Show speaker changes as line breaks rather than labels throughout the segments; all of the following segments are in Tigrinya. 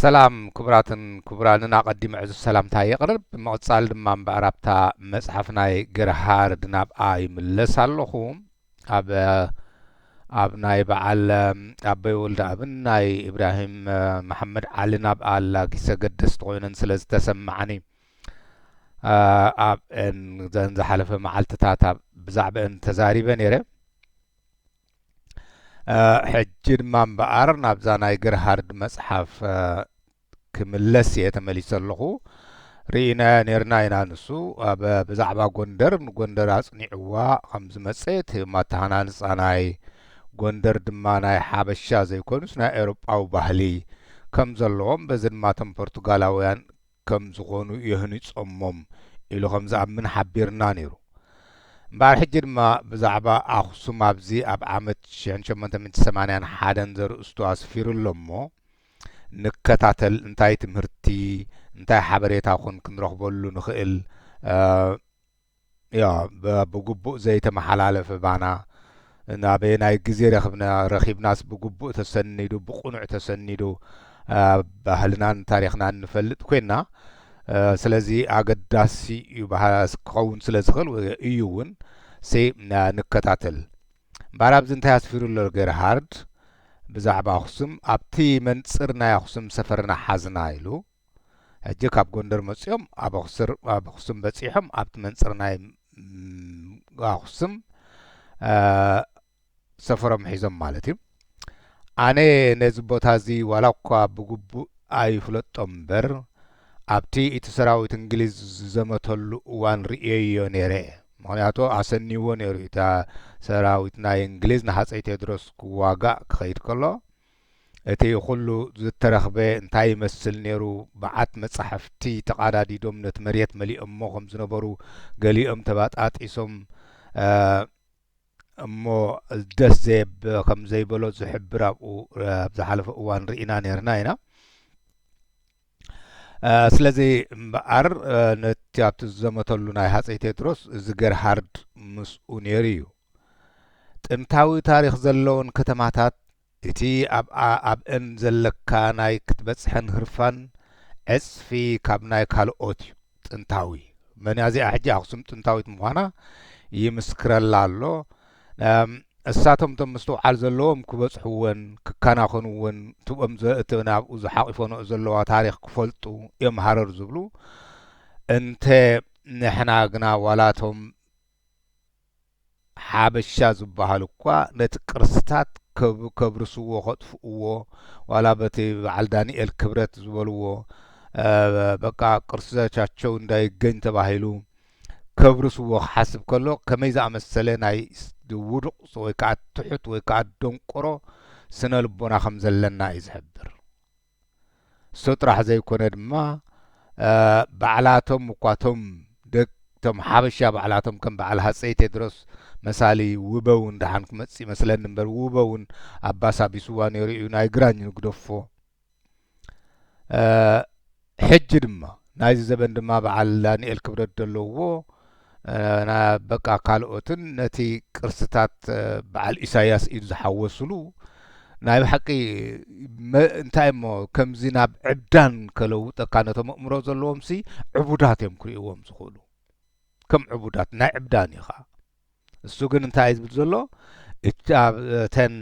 ሰላም ክቡራትን ክቡራንን ኣቐዲመ ዕዙ ሰላምታ የቕርብ ብመቕጻል ድማ እምበኣር መጽሓፍ ናይ ገርሃርድ ናብኣ ይምለስ ኣለኹ ኣብ ናይ በዓል ኣበይ ወልደ ኣብን ናይ ኢብራሂም መሐመድ ዓሊ ናብኣ ላጊሰ ገደስቲ ኮይነን ስለ ዝተሰማዓኒ ኣብ ዘን ዝሓለፈ መዓልትታት ብዛዕባአን ተዛሪበ ነይረ ሕጂ ድማ እምበኣር ናብዛ ናይ ገርሃርድ መጽሓፍ ክምለስ እየ ተመሊሰ ኣለኹ ርኢና ነርና ኢና ንሱ ብዛዕባ ጎንደር ኣጽኒዕዋ ከም ዝመጽእ ማተሃናንጻ ናይ ጎንደር ድማ ናይ ሓበሻ ዘይኮኑስ ናይ ኤውሮጳዊ ባህሊ ከም ዘለዎም በዚ ድማ እቶም ፖርቱጋላውያን ከም ዝኾኑ የህኒጾሞም ኢሉ ከም ዝኣምን ሓቢርና ነይሩ እምበኣር ሕጂ ድማ ብዛዕባ ኣኽሱም ኣብዚ ኣብ ዓመት 1881 ዘርእስቱ ኣስፊሩ ኣሎ እሞ ንከታተል እንታይ ትምህርቲ እንታይ ሓበሬታ ኹን ክንረኽበሉ ንኽእል ብግቡእ ዘይተመሓላለፈ ባና ናበይ ናይ ግዜ ረኺብናስ ብግቡእ ተሰኒዱ ብቑኑዕ ተሰኒዱ ባህልናን ታሪኽናን ንፈልጥ ኮይና ስለዚ ኣገዳሲ እዩ ክኸውን ስለ ዝኽእል እዩ እውን ንከታተል እምበኣር ኣብዚ እንታይ ኣስፊሩ ኣሎ ገርሃርድ ብዛዕባ ኣኽሱም ኣብቲ መንጽር ናይ ኣኽሱም ሰፈርና ሓዝና ኢሉ ሕጂ ካብ ጎንደር መጺኦም ኣብ ኣኽሱም በጺሖም ኣብቲ መንጽር ናይ ኣኽሱም ሰፈሮም ሒዞም ማለት እዩ ኣነ ነዚ ቦታ እዚ ዋላ እኳ ብግቡእ ኣይፍለጦም እምበር ኣብቲ እቲ ሰራዊት እንግሊዝ ዝዘመተሉ እዋን ርእየዮ ነይረ ምክንያቱ ኣሰኒዎ ነይሩ እታ ሰራዊት ናይ እንግሊዝ ንሃፀይ ቴዎድሮስ ክዋጋእ ክኸይድ ከሎ እቲ ኩሉ ዝተረኽበ እንታይ ይመስል ነይሩ በዓት መጻሕፍቲ ተቐዳዲዶም ነቲ መሬት መሊኦሞ ከም ዝነበሩ ገሊኦም ተባጣጢሶም እሞ ደስ ከም ዘይበሎ ዝሕብር ኣብኡ ኣብ ዝሓለፈ እዋን ርኢና ነርና ኢና ስለዚ እምበኣር ነቲ ኣብቲ ዝዘመተሉ ናይ ሃፀይ ቴዎድሮስ እዚ ገርሃርድ ምስኡ ነይሩ እዩ ጥንታዊ ታሪክ ዘለዎን ከተማታት እቲ ኣብአን ዘለካ ናይ ክትበጽሐን ህርፋን ዕጽፊ ካብ ናይ ካልኦት እዩ ጥንታዊ መንያዚኣ ሕጂ ኣኽሱም ጥንታዊት ምዃና ይምስክረላ ኣሎ እሳቶም ቶም ምስትውዓል ዘለዎም ክበጽሕወን ክከናኸኑወን ትኦም እቲ ናብኡ ዝሓቒፎንኦ ዘለዋ ታሪክ ክፈልጡ የመሃረር ዝብሉ እንተ ንሕና ግና ዋላቶም ሓበሻ ዝበሃሉ እኳ ነቲ ቅርስታት ከብርስዎ ከጥፍእዎ ዋላ በቲ በዓል ዳንኤል ክብረት ዝበልዎ በቃ ቅርሶቻቸው እንዳይገኝ ተባሂሉ ከብርስዎ ክሓስብ ከሎ ከመይ ዝኣመሰለ ናይ ውዱቕ ወይ ከዓ ትሑት ወይ ከዓ ደንቆሮ ስነ ልቦና ከም ዘለና እዩ ዝሕብር እሱ ጥራሕ ዘይኮነ ድማ ባዕላቶም እኳቶም ደቅቶም ሓበሻ ባዕላቶም ከም በዓል ሃፀይ ቴዎድሮስ መሳሊ ውበው እንዳሓን ክመጽእ ይመስለኒ እምበር ውበውን ኣባስ ኣቢስዋ ነይሩ እዩ ናይ ግራኝ ንግደፎ ሕጂ ድማ ናይዚ ዘበን ድማ በዓል ዳንኤል ክብረት ዘለውዎ በቃ ካልኦትን ነቲ ቅርስታት በዓል ኢሳያስ ኢሉ ዝሓወስሉ ናይ ብሓቂ እንታይ እሞ ከምዚ ናብ ዕብዳን ከለውጠካ ነቶም ኣእምሮ ዘለዎም ሲ ዕቡዳት እዮም ክርእዎም ዝኽእሉ ከም ዕቡዳት ናይ ዕብዳን ኢኻ እሱ ግን እንታይ እዩ ዝብል ዘሎ እተን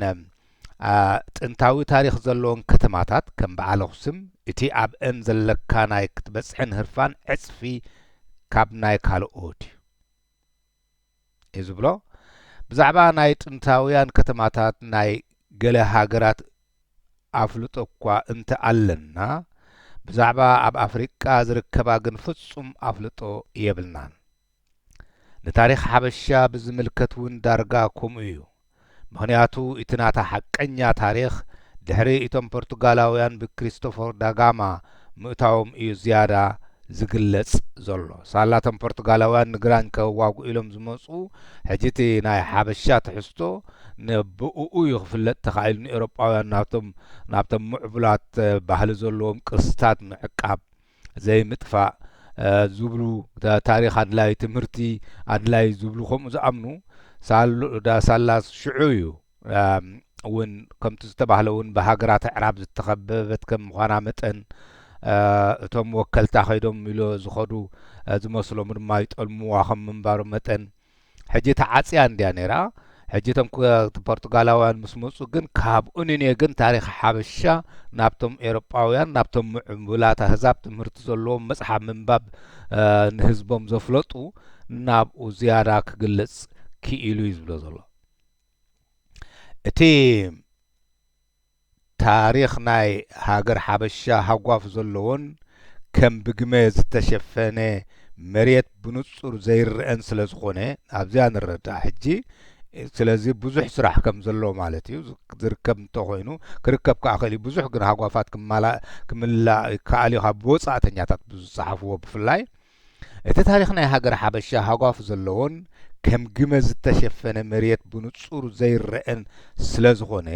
ጥንታዊ ታሪክ ዘለዎን ከተማታት ከም በዓል ኣኽሱም እቲ ኣብአን ዘለካ ናይ ክትበጽሕን ህርፋን ዕጽፊ ካብ ናይ ካልኦት እዩ ዝብሎ ብዛዕባ ናይ ጥንታውያን ከተማታት ናይ ገለ ሃገራት ኣፍልጦ እኳ እንተ ኣለና ብዛዕባ ኣብ ኣፍሪቃ ዝርከባ ግን ፍጹም ኣፍልጦ የብልናን ንታሪክ ሓበሻ ብዝምልከት እውን ዳርጋ ከምኡ እዩ ምክንያቱ እቲ ናታ ሓቀኛ ታሪክ ድሕሪ እቶም ፖርቱጋላውያን ብክሪስቶፈር ዳጋማ ምእታዎም እዩ ዝያዳ ዝግለጽ ዘሎ ሳላቶም ፖርቱጋላውያን ንግራኝ ከዋጉ ኢሎም ዝመጹ ሕጂ እቲ ናይ ሓበሻ ትሕዝቶ ንብኡኡ እዩ ክፍለጥ ተኻኢሉ ንኤውሮጳውያን ናብቶም ምዕቡላት ባህሊ ዘለዎም ቅርስታት ምዕቃብ ዘይምጥፋእ ዝብሉ ታሪክ ኣድላይ ትምህርቲ ኣድላይ ዝብሉ ከምኡ ዝኣምኑ ሳላስ ሽዑ እዩ ውን ከምቲ ዝተባህለውን ብሃገራት ዕራብ ዝተኸበበት ከም ምዃና መጠን እቶም ወከልታ ኸይዶም ኢሎ ዝኸዱ ዝመስሎም ድማ ይጠልምዋ ከም ምንባሩ መጠን ሕጂ ተዓጽያ እንድያ ነይራ ሕጂ እቶም ፖርቱጋላውያን ምስ መፁ ግን ካብኡን ግን ታሪክ ሓበሻ ናብቶም ኤውሮጳውያን ናብቶም ምዕቡላት ኣህዛብ ትምህርቲ ዘለዎም መጽሓፍ ምንባብ ንህዝቦም ዘፍለጡ ናብኡ ዝያዳ ክግለጽ ክኢሉ እዩ ዝብሎ ዘሎ እቲ ታሪክ ናይ ሃገር ሓበሻ ሃጓፍ ዘለዎን ከም ብግመ ዝተሸፈነ መሬት ብንጹር ዘይርአን ስለ ዝኾነ ኣብዚያ ንረዳእ ሕጂ ስለዚ ብዙሕ ስራሕ ከም ዘሎ ማለት እዩ ዝርከብ እንተኾይኑ ክርከብ ከዓ ኸሊ ብዙሕ ግን ሃጓፋት ክምላእ ከኣልዩ ካብ ብወጻእተኛታት ዝፀሓፍዎ ብፍላይ እቲ ታሪክ ናይ ሃገር ሓበሻ ሃጓፍ ዘለዎን ከም ግመ ዝተሸፈነ መሬት ብንጹር ዘይርአን ስለ ዝኾነ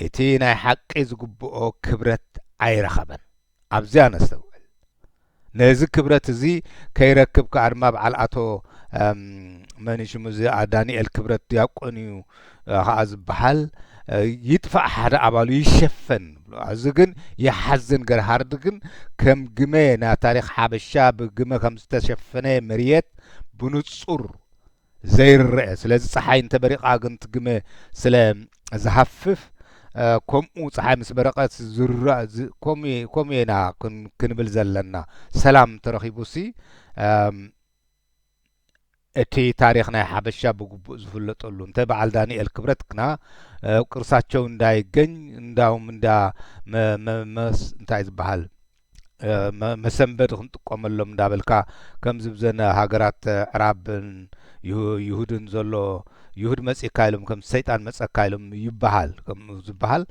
እቲ ናይ ሓቂ ዝግብኦ ክብረት ኣይረኸበን ኣብዚያ ነስተውዕል ነዚ ክብረት እዚ ከይረክብ ከዓ ድማ በዓል ኣቶ መንሽሙ እዚ ዳንኤል ክብረት ዲያቆን እዩ ከዓ ዝበሃል ይጥፋእ ሓደ ኣባሉ ይሸፈን እዚ ግን የሓዝን ገርሃርድ ግን ከም ግመ ናይ ታሪክ ሓበሻ ብግመ ከም ዝተሸፈነ መሬት ብንጹር ዘይርአ ስለዚ ፀሓይ እንተበሪቓ ግን ትግመ ስለ ዝሃፍፍ ከምኡ ፀሓይ ምስ በረቐት ዝርአ ከምኡና ክንብል ዘለና ሰላም ተረኺቡሲ እቲ ታሪክ ናይ ሓበሻ ብግቡእ ዝፍለጠሉ እንተ በዓል ዳንኤል ክብረት ክና ቅርሳቸው እንዳይገኝ እንዳውም እንታይ ዝበሃል መሰንበድ ክንጥቀመሎም እንዳበልካ ከም ዝብዘነ ሃገራት ዕራብን ይሁድን ዘሎ ይሁድ መጺካ ኢሎም ከም ሰይጣን መጸካ ኢሎም ይበሃል ከምኡ ዝበሃል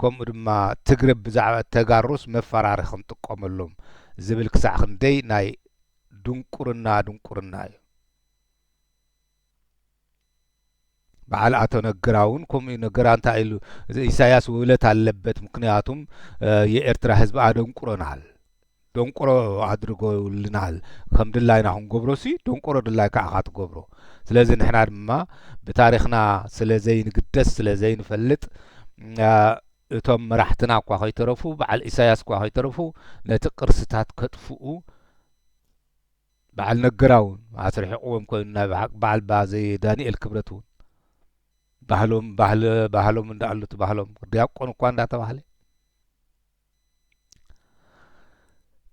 ከምኡ ድማ ትግረ ብዛዕባ ተጋሩስ መፈራሪ ክንጥቀመሎም ዝብል ክሳዕ ክንደይ ናይ ድንቁርና እዩ በዓል አቶ ነገራውን ከምኡ ነገራ እንታይ ኢሉ ኢሳያስ ውለት አለበት ምክንያቱም የኤርትራ ህዝብ አደንቁሮናል ደንቆሮ አድርጎልናል ከም ድላይና ክንገብሮሲ ደንቆሮ ድላይ ከዓ ትገብሮ ስለዚህ ንሕና ድማ በታሪክና ስለዘይ ንግደስ ስለዘይ ንፈልጥ እቶም መራሕትና እኳ ኸይተረፉ በዓል ኢሳያስ እኳ ኸይተረፉ ነቲ ቅርስታት ከጥፍኡ በዓል ነገራውን አስርሒቆም ኮይና በዓል ባዚ ዳንኤል ክብረቱ ባህሎም እንዳሉት ባህሎም ዲያቆን እኳ እንዳተባህለ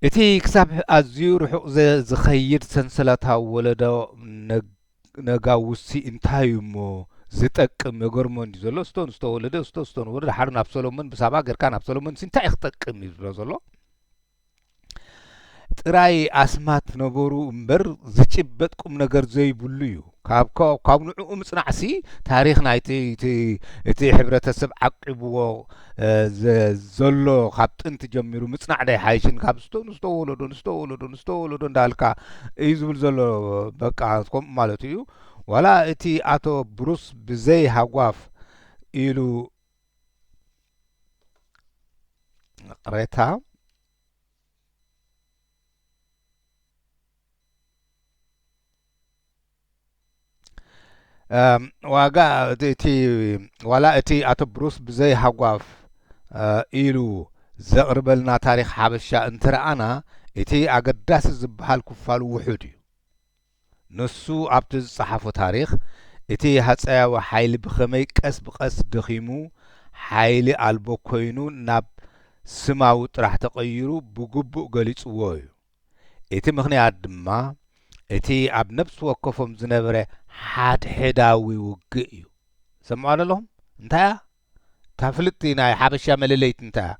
እቲ ክሳብ ኣዝዩ ርሑቕ ዝኸይድ ሰንሰለታዊ ወለዶ ነጋውሲ እንታይ እሞ ዝጠቅም የገርሞ እንዲ ዘሎ ስቶን ዝተወለደ ስቶን ወለደ ሓደ ናብ ሰሎሞን ብሳባ ጌርካ ናብ ሰሎሞን እንታይ ክጠቅም እዩ ዝብሎ ዘሎ ጥራይ ኣስማት ነበሩ እምበር ዝጭበጥ ቁም ነገር ዘይብሉ እዩ ካብ ንዕኡ ምጽናዕሲ ታሪክ ናይቲ እቲ ሕብረተሰብ ዓቂብዎ ዘሎ ካብ ጥንቲ ጀሚሩ ምጽናዕ ዳይ ሓይሽን ካብ ዝተወለዶ እንዳልካ እዩ ዝብል ዘሎ በቃ ከምኡ ማለት እዩ ዋላ እቲ ኣቶ ብሩስ ብዘይ ሃጓፍ ኢሉ ቅሬታ ዋጋ እቲ ዋላ እቲ አቶ ብሩስ ብዘይ ሃጓፍ ኢሉ ዘቕርበልና ታሪክ ሓበሻ እንትረኣና እቲ ኣገዳሲ ዝበሃል ክፋል ውሑድ እዩ ንሱ ኣብቲ ዝጸሓፎ ታሪክ እቲ ሃፀያዊ ሓይሊ ብኸመይ ቀስ ብቐስ ደኺሙ ሓይሊ ኣልቦ ኮይኑ ናብ ስማዊ ጥራሕ ተቐይሩ ብግቡእ ገሊጽዎ እዩ እቲ ምኽንያት ድማ እቲ ኣብ ነፍሲ ወከፎም ዝነበረ ሓድሕዳዊ ውግእ እዩ ሰምዑ ኣለኹም እንታይ ታፍልጥቲ ናይ ሓበሻ መለለይት እንታይ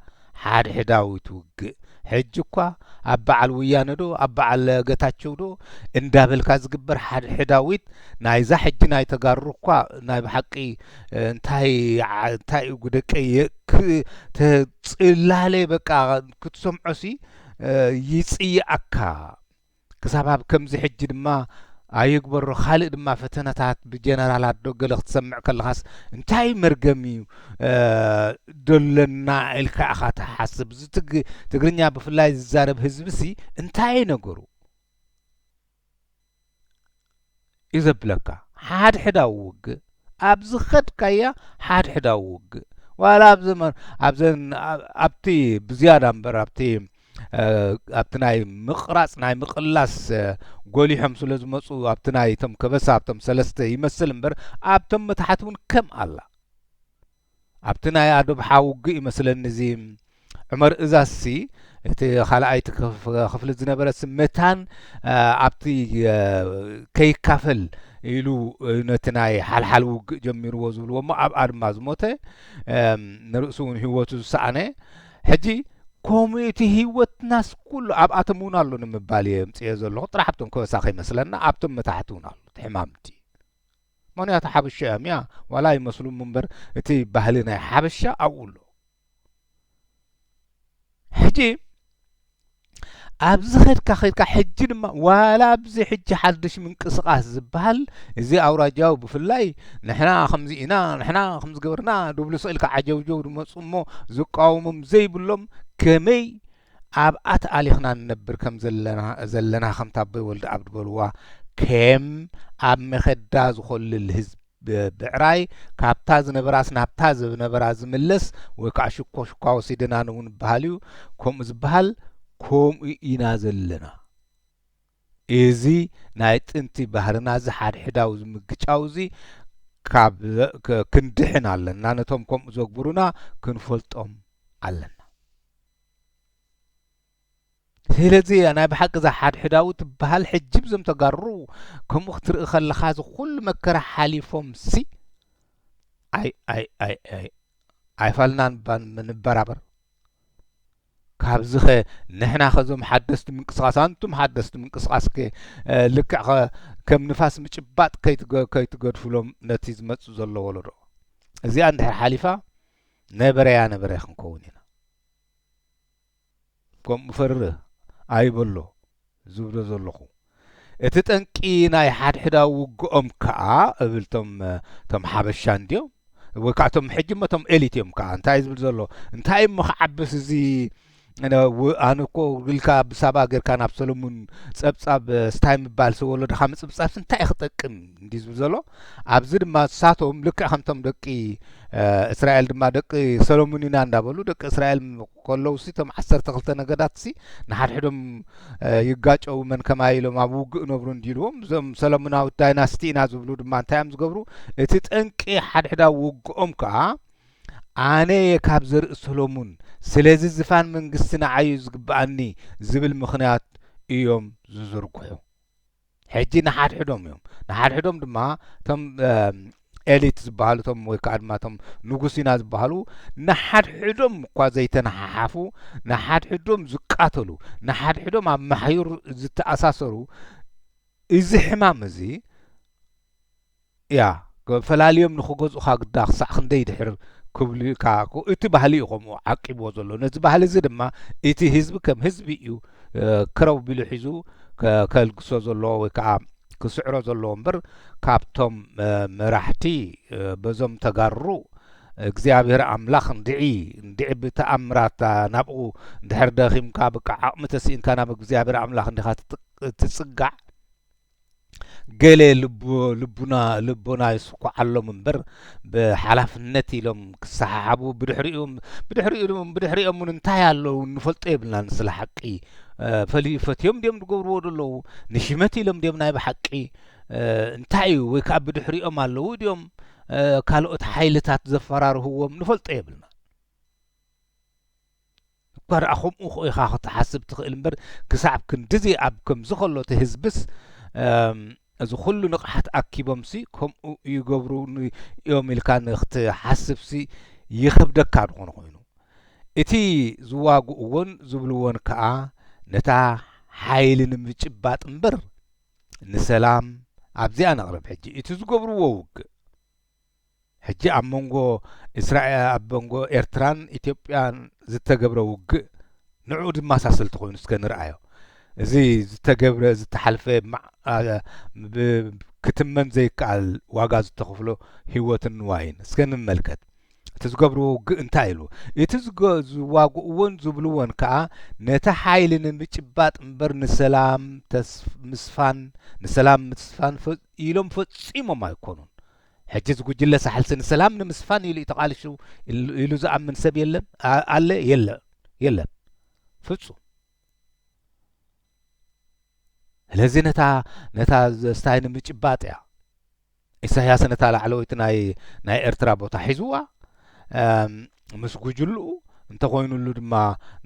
ሓድሕዳዊት ውግእ ሕጂ እኳ ኣብ በዓል ወያነ ዶ ኣብ በዓል ገታቸው ዶ እንዳበልካ ዝግበር ሓድሕዳዊት ናይዛ ሕጂ ናይ ተጋሩ እኳ ናይ ብሓቂ እንታይ ጉደቀይ ተጽላለ በቃ ክትሰምዖሲ ይጽይኣካ ክሳብ ኣብ ከምዚ ሕጂ ድማ ኣይግበሮ ካልእ ድማ ፈተነታት ብጀነራላት ዶ ገለ ክትሰምዕ ከለኻስ እንታይ መርገሚ ደለና ኢልካ ኢኻ ትሓስብ ትግርኛ ብፍላይ ዝዛረብ ህዝብሲ እንታይ ነገሩ እዩ ዘብለካ ሓድሕዳዊ ውግእ أبزخد كيا حد حداوج ولا أبزمن أبزن أبتي بزيادة أمبر أبتي أبتناي مقراص ناي مقلاس قولي حمسو لازم مصو أبتناي تم كبس أبتم سلسته يمثل أمبر أبتم متحتون كم الله أبتناي أدب حاوج يمثل النزيم عمر إزاسي እቲ ካልኣይቲ ክፍሊ ዝነበረ ስመታን ኣብቲ ከይካፈል ኢሉ ነቲ ናይ ሓልሓል ውግእ ጀሚርዎ ዝብልዎ እሞ ኣብኣ ድማ ዝሞተ ንርእሱ እውን ህይወቱ ዝሰኣነ ሕጂ ከምኡቲ ህይወትናስ ኩሉ ኣብኣቶም እውን ኣሎ ንምባል እየ ምፅአ ዘለኹ ጥራሕ ኣብቶም ከበሳ ከይመስለና ኣብቶም መታሕቲ እውን ኣሎ ሕማምቲ ምክንያቱ ሓበሻ እዮም እያ ዋላ ይመስሉም እምበር እቲ ባህሊ ናይ ሓበሻ ኣብኡ ኣሎ ሕጂ ኣብዚ ኸድካ ሕጂ ድማ ዋላ ኣብዚ ሕጂ ሓድሽ ምንቅስቓስ ዝበሃል እዚ ኣውራጃዊ ብፍላይ ንሕና ከምዚ ኢና ንሕና ከምዚ ገበርና ድብሉ ስኢልካ ዓጀብጀብ ድመፁ እሞ ዝቃወሞም ዘይብሎም ከመይ ኣብኣ ተኣሊኽና ንነብር ከም ዘለና ከምቲ ኣቦይ ወልዲ ኣብ ድበልዋ ከም ኣብ መኸዳ ዝኸልል ህዝቢ ብዕራይ ካብታ ዝነበራስ ናብታ ዝነበራ ዝምለስ ወይ ከዓ ሽኳ ወሲድና ንውን በሃል እዩ ከምኡ ዝበሃል ከምኡ ኢና ዘለና እዚ ናይ ጥንቲ ባህርና እዚ ሓድሕዳዊ ዝምግጫው እዚ ካብ ክንድሕን ኣለና ነቶም ከምኡ ዘግብሩና ክንፈልጦም ኣለና ስለዚ ናይ ብሓቂ ዛ ሓድሕዳዊ ትበሃል ሕጂ ብዞም ተጋሩ ከምኡ ክትርኢ ከለኻ እዚ ኩሉ መከራ ሓሊፎም ሲ ኣይፋልናን ንበራበር ካብዚ ኸ ንሕና ኸዞም ሓደስቲ ምንቅስቓስ አንቱም ሓደስቲ ምንቅስቓስ ልክዕ ከም ንፋስ ምጭባጥ ከይትገድፍሎም ነቲ ዝመፁ ዘለዎ ዶ እዚኣ እንድሕር ሓሊፋ ነበረያ ክንከውን ኢና ከምኡ ፈርህ ኣይበሎ ዝብሎ ዘለኹ እቲ ጠንቂ ናይ ሓድሕዳዊ ውግኦም ከዓ እብልቶም ቶም ሓበሻ እንድዮም ወይ ከዓ ቶም ሕጂ ቶም ኤሊት እዮም ከዓ እንታይ ዝብል ዘሎ እንታይ እሞ ክዓብስ እዚ ኣነ እኮ ግልካ ብሳባ ጌርካ ናብ ሰሎሙን ፀብፃብ ስታይ ምባል ሰወለድካ ምፅብፃብ እንታይ ክጠቅም እንዲ ዝብል ዘሎ ኣብዚ ድማ ሳቶም ልክዕ ከምቶም ደቂ እስራኤል ድማ ደቂ ሰሎሙን ኢና እንዳበሉ ደቂ እስራኤል ከለዉ ሲ ቶም 12 ነገዳት ሲ ንሓድሕዶም ይጋጨው መን ከማይ ኢሎም ኣብ ውግእ ነብሩ እንዲልዎም እዞም ሰሎሙናዊ ዳይናስቲ ኢና ዝብሉ ድማ እንታይ እዮም ዝገብሩ እቲ ጠንቂ ሓድሕዳዊ ውግኦም ከዓ ኣነ ካብ ዘርኢ ሰሎሙን ስለዚ ዝፋን መንግስቲ ንዓዩ ዝግባኣኒ ዝብል ምኽንያት እዮም ዝዝርግሑ ሕጂ ንሓድሕዶም እዮም ንሓድሕዶም ድማ ቶም ኤሊት ዝበሃሉ ቶም ወይ ከዓ ድማ ቶም ንጉስ ኢና ዝበሃሉ ንሓድሕዶም እኳ ዘይተነሓሓፉ ንሓድሕዶም ዝቃተሉ ንሓድሕዶም ኣብ ማሕዩር ዝተኣሳሰሩ እዚ ሕማም እዚ ያ ፈላልዮም ንኽገዝኡኻ ግዳ ክሳዕ ክንደይ ድሕር ክብልካ እቲ ባህሊ ኢኹም ዓቂብዎ ዘሎ ነዚ ባህሊ እዚ ድማ እቲ ህዝቢ ከም ህዝቢ እዩ ክረው ቢሉ ሒዙ ከልግሶ ዘለዎ ወይ ከዓ ክስዕሮ ዘለዎ እምበር ካብቶም መራሕቲ በዞም ተጋሩ እግዚኣብሔር ኣምላኽ እንድዒ ብተኣምራት ናብኡ እንድሕር ደኺምካ ብቃ ዓቕሚ ተሲእንካ ናብ እግዚኣብሔር ኣምላኽ እንዲኻ ትፅጋዕ ገለ ልቦና ይስኳዓሎም እምበር ብሓላፍነት ኢሎም ክሰሓሓቡ ብድሕሪኦም እንታይ ኣለዉ ንፈልጦ የብልና ንስለ ሓቂ ፈትዮም ድዮም ዝገብርዎ ደለዉ ንሽመት ኢሎም ድዮም ናይ ብሓቂ እንታይ እዩ ወይ ከዓ ብድሕሪኦም ኣለዉ ድዮም ካልኦት ሓይልታት ዘፈራርህዎም ንፈልጦ የብልና እኳ ደኣ ከምኡ ኢኻ ክትሓስብ ትኽእል እምበር ክሳዕ ክንድዚ ኣብ ከምዚ ከሎ እቲ ህዝብስ እዚ ኩሉ ንቕሓት ኣኪቦም ሲ ከምኡ ይገብሩ እዮም ኢልካ ንኽትሓስብ ሲ ይኽብደካ ድኾነ ኮይኑ እቲ ዝዋግእዎን ዝብልዎን ከዓ ነታ ሓይሊ ንምጭባጥ እምበር ንሰላም ኣብዚኣ ነቕርብ ሕጂ እቲ ዝገብርዎ ውግእ ሕጂ ኣብ መንጎ እስራኤል ኣብ መንጎ ኤርትራን ኢትዮጵያን ዝተገብረ ውግእ ንዑ ድማሳሰልቲ ኮይኑ እስከ ንርአዮ እዚ ዝተገብረ ዝተሓልፈ ክትመን ዘይከኣል ዋጋ ዝተኸፍሎ ህይወትን ንዋይን እስከ ንመልከት እቲ ዝገብርዎ ውግእ እንታይ ኢሉ እቲ ዝዋግእዎን ዝብልዎን ከዓ ነቲ ሓይሊ ንምጭባጥ እምበር ንሰላም ምስፋን ኢሎም ፈፂሞም ኣይኮኑን ሕጂ ዝጉጅለ ሳሕልሲ ንሰላም ንምስፋን ኢሉ ተቃልሹ ኢሉ ዝኣምን ሰብ የለን ኣለ የለን ፍጹም ስለዚ ነታ ስታይ ንምጭባጥ እያ ኢሳያስ ነታ ላዕለወይቲ ናይ ኤርትራ ቦታ ሒዝዋ ምስ ጉጅልኡ እንተኾይኑሉ ድማ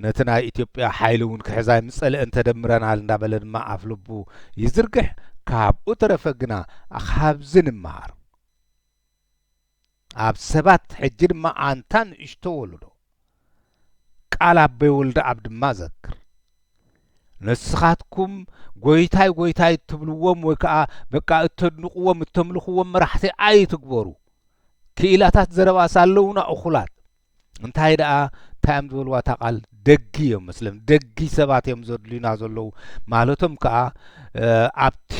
ነቲ ናይ ኢትዮጵያ ሓይሊ እውን ክሕዛይ ምጸልአ እንተደምረናል እንዳበለ ድማ ኣፍ ልቡ ይዝርግሕ ካብኡ ተረፈ ግና ካብዚ ንመሃር ኣብ ሰባት ሕጂ ድማ ኣንታ ንእሽቶ ወለዶ ቃል ኣበይ ወልደ ኣብ ድማ ዘክር ንስኻትኩም ጎይታይ ትብልዎም ወይ ከዓ በቃ እተድንቕዎም እተምልኽዎም መራሕቲ ኣይትግበሩ ክኢላታት ዘረባስ ኣለውና እኹላት እንታይ ደኣ ታይም ዝበልዋ ታቃል ደጊ እዮም መስለም ደጊ ሰባት እዮም ዘድልዩና ዘለዉ ማለቶም ከዓ ኣብቲ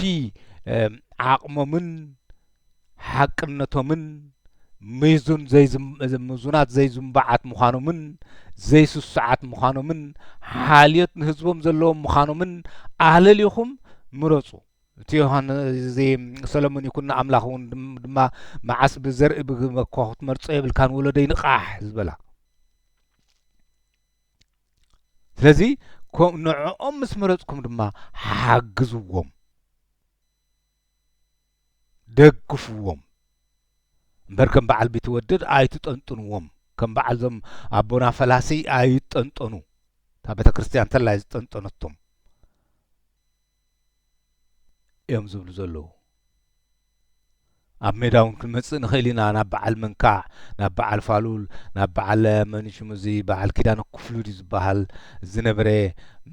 ዓቕሞምን ሓቅነቶምን ምዙናት ዘይዝምባዓት ምዃኖምን ዘይስስዓት ምዃኖምን ሓልዮት ንህዝቦም ዘለዎም ምዃኖምን ኣህለሊኹም ምረፁ እቲ ዮሃንስ ሰሎሞን ይኩን ኣምላኽ እውን ድማ መዓስ ብዘርኢ ብመኳኹት መርጾ የብልካን ወለደይ ንቓሕ ዝበላ ስለዚ ንዕኦም ምስ መረፅኩም ድማ ሓግዝዎም ደግፍዎም እምበር ከም በዓል ቢትወደድ ኣይትጠንጥንዎም ከም በዓል ዞም ኣቦና ፈላሲ ኣይጠንጠኑ እታ ቤተ ክርስቲያን ተላይ ዝጠንጠነቶም እዮም ዝብሉ ዘለዉ ኣብ ሜዳ እውን ክንመጽእ ንኽእል ኢና ናብ በዓል መንካዕ ናብ በዓል ፋሉል ናብ በዓል መንሽሙ እዚ በዓል ኪዳነ ክፍሉድ ዝበሃል ዝነበረ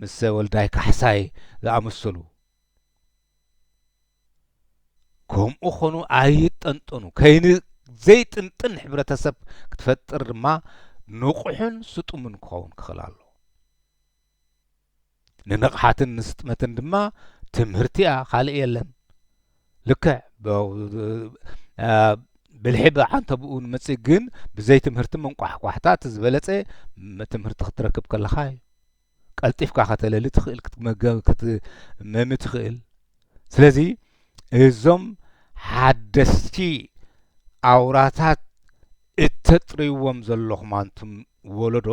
ምስ ወልዳይ ካሕሳይ ዝኣመሰሉ ከምኡ ኾኑ ኣይጠንጠኑ ከይኒ ዘይጥንጥን ሕብረተሰብ ክትፈጥር ድማ ንቑሕን ስጡምን ክኸውን ክኽእል ኣሎ ንንቕሓትን ንስጥመትን ድማ ትምህርቲ እያ ካልእ የለን ልክዕ ብልሒ ብዓንተ ብኡ ንመጽእ ግን ብዘይ ትምህርቲ መንቋሕቋሕታት ዝበለጸ ትምህርቲ ክትረክብ ከለኻ ቀልጢፍካ ከተለሊ ትኽእል ክትመሚ ትኽእል ስለዚ እዞም ሓደስቲ ኣውራታት እተጥርይዎም ዘለኹም አንቱም ወለዶ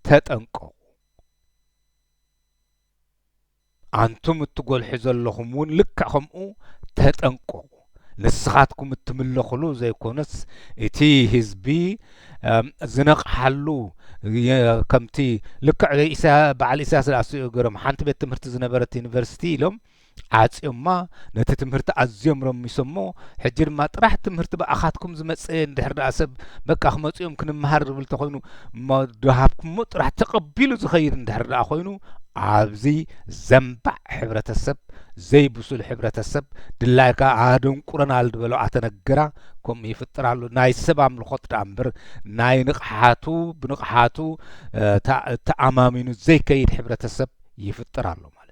ተጠንቀቁ አንቱም እትጎልሑ ዘለኹም እውን ልክዕ ከምኡ ተጠንቀቁ ንስኻትኩም እትምለኽሉ ዘይኮነስ እቲ ህዝቢ ዝነቕሓሉ ከምቲ ልክዕ በዓል ኢሳያስ ዝኣስኡ ገሮም ሓንቲ ቤት ትምህርቲ ዝነበረት ዩኒቨርሲቲ ኢሎም ዓጽዮማ ነቲ ትምህርቲ ኣዝዮም ረሚሶሞ ሕጂ ድማ ጥራሕ ትምህርቲ ብኣኻትኩም ዝመጽእ እንድሕር ደኣ ሰብ በቃ ክመጽኦም ክንመሃር ዝብል ተኾይኑ ድሃብኩሞ ጥራሕ ተቐቢሉ ዝኸይድ እንድሕር ደኣ ኮይኑ ኣብዚ ዘንባዕ ሕብረተሰብ ዘይብሱል ሕብረተሰብ ድላይካ ኣደንቁረናል ዝበሎ ኣተነገራ ከምኡ ይፍጥራሉ ናይ ሰብ ኣምልኾት ደኣ እምበር ናይ ንቕሓቱ ብንቕሓቱ ተኣማሚኑ ዘይከይድ ሕብረተሰብ ይፍጥራሉ ማለት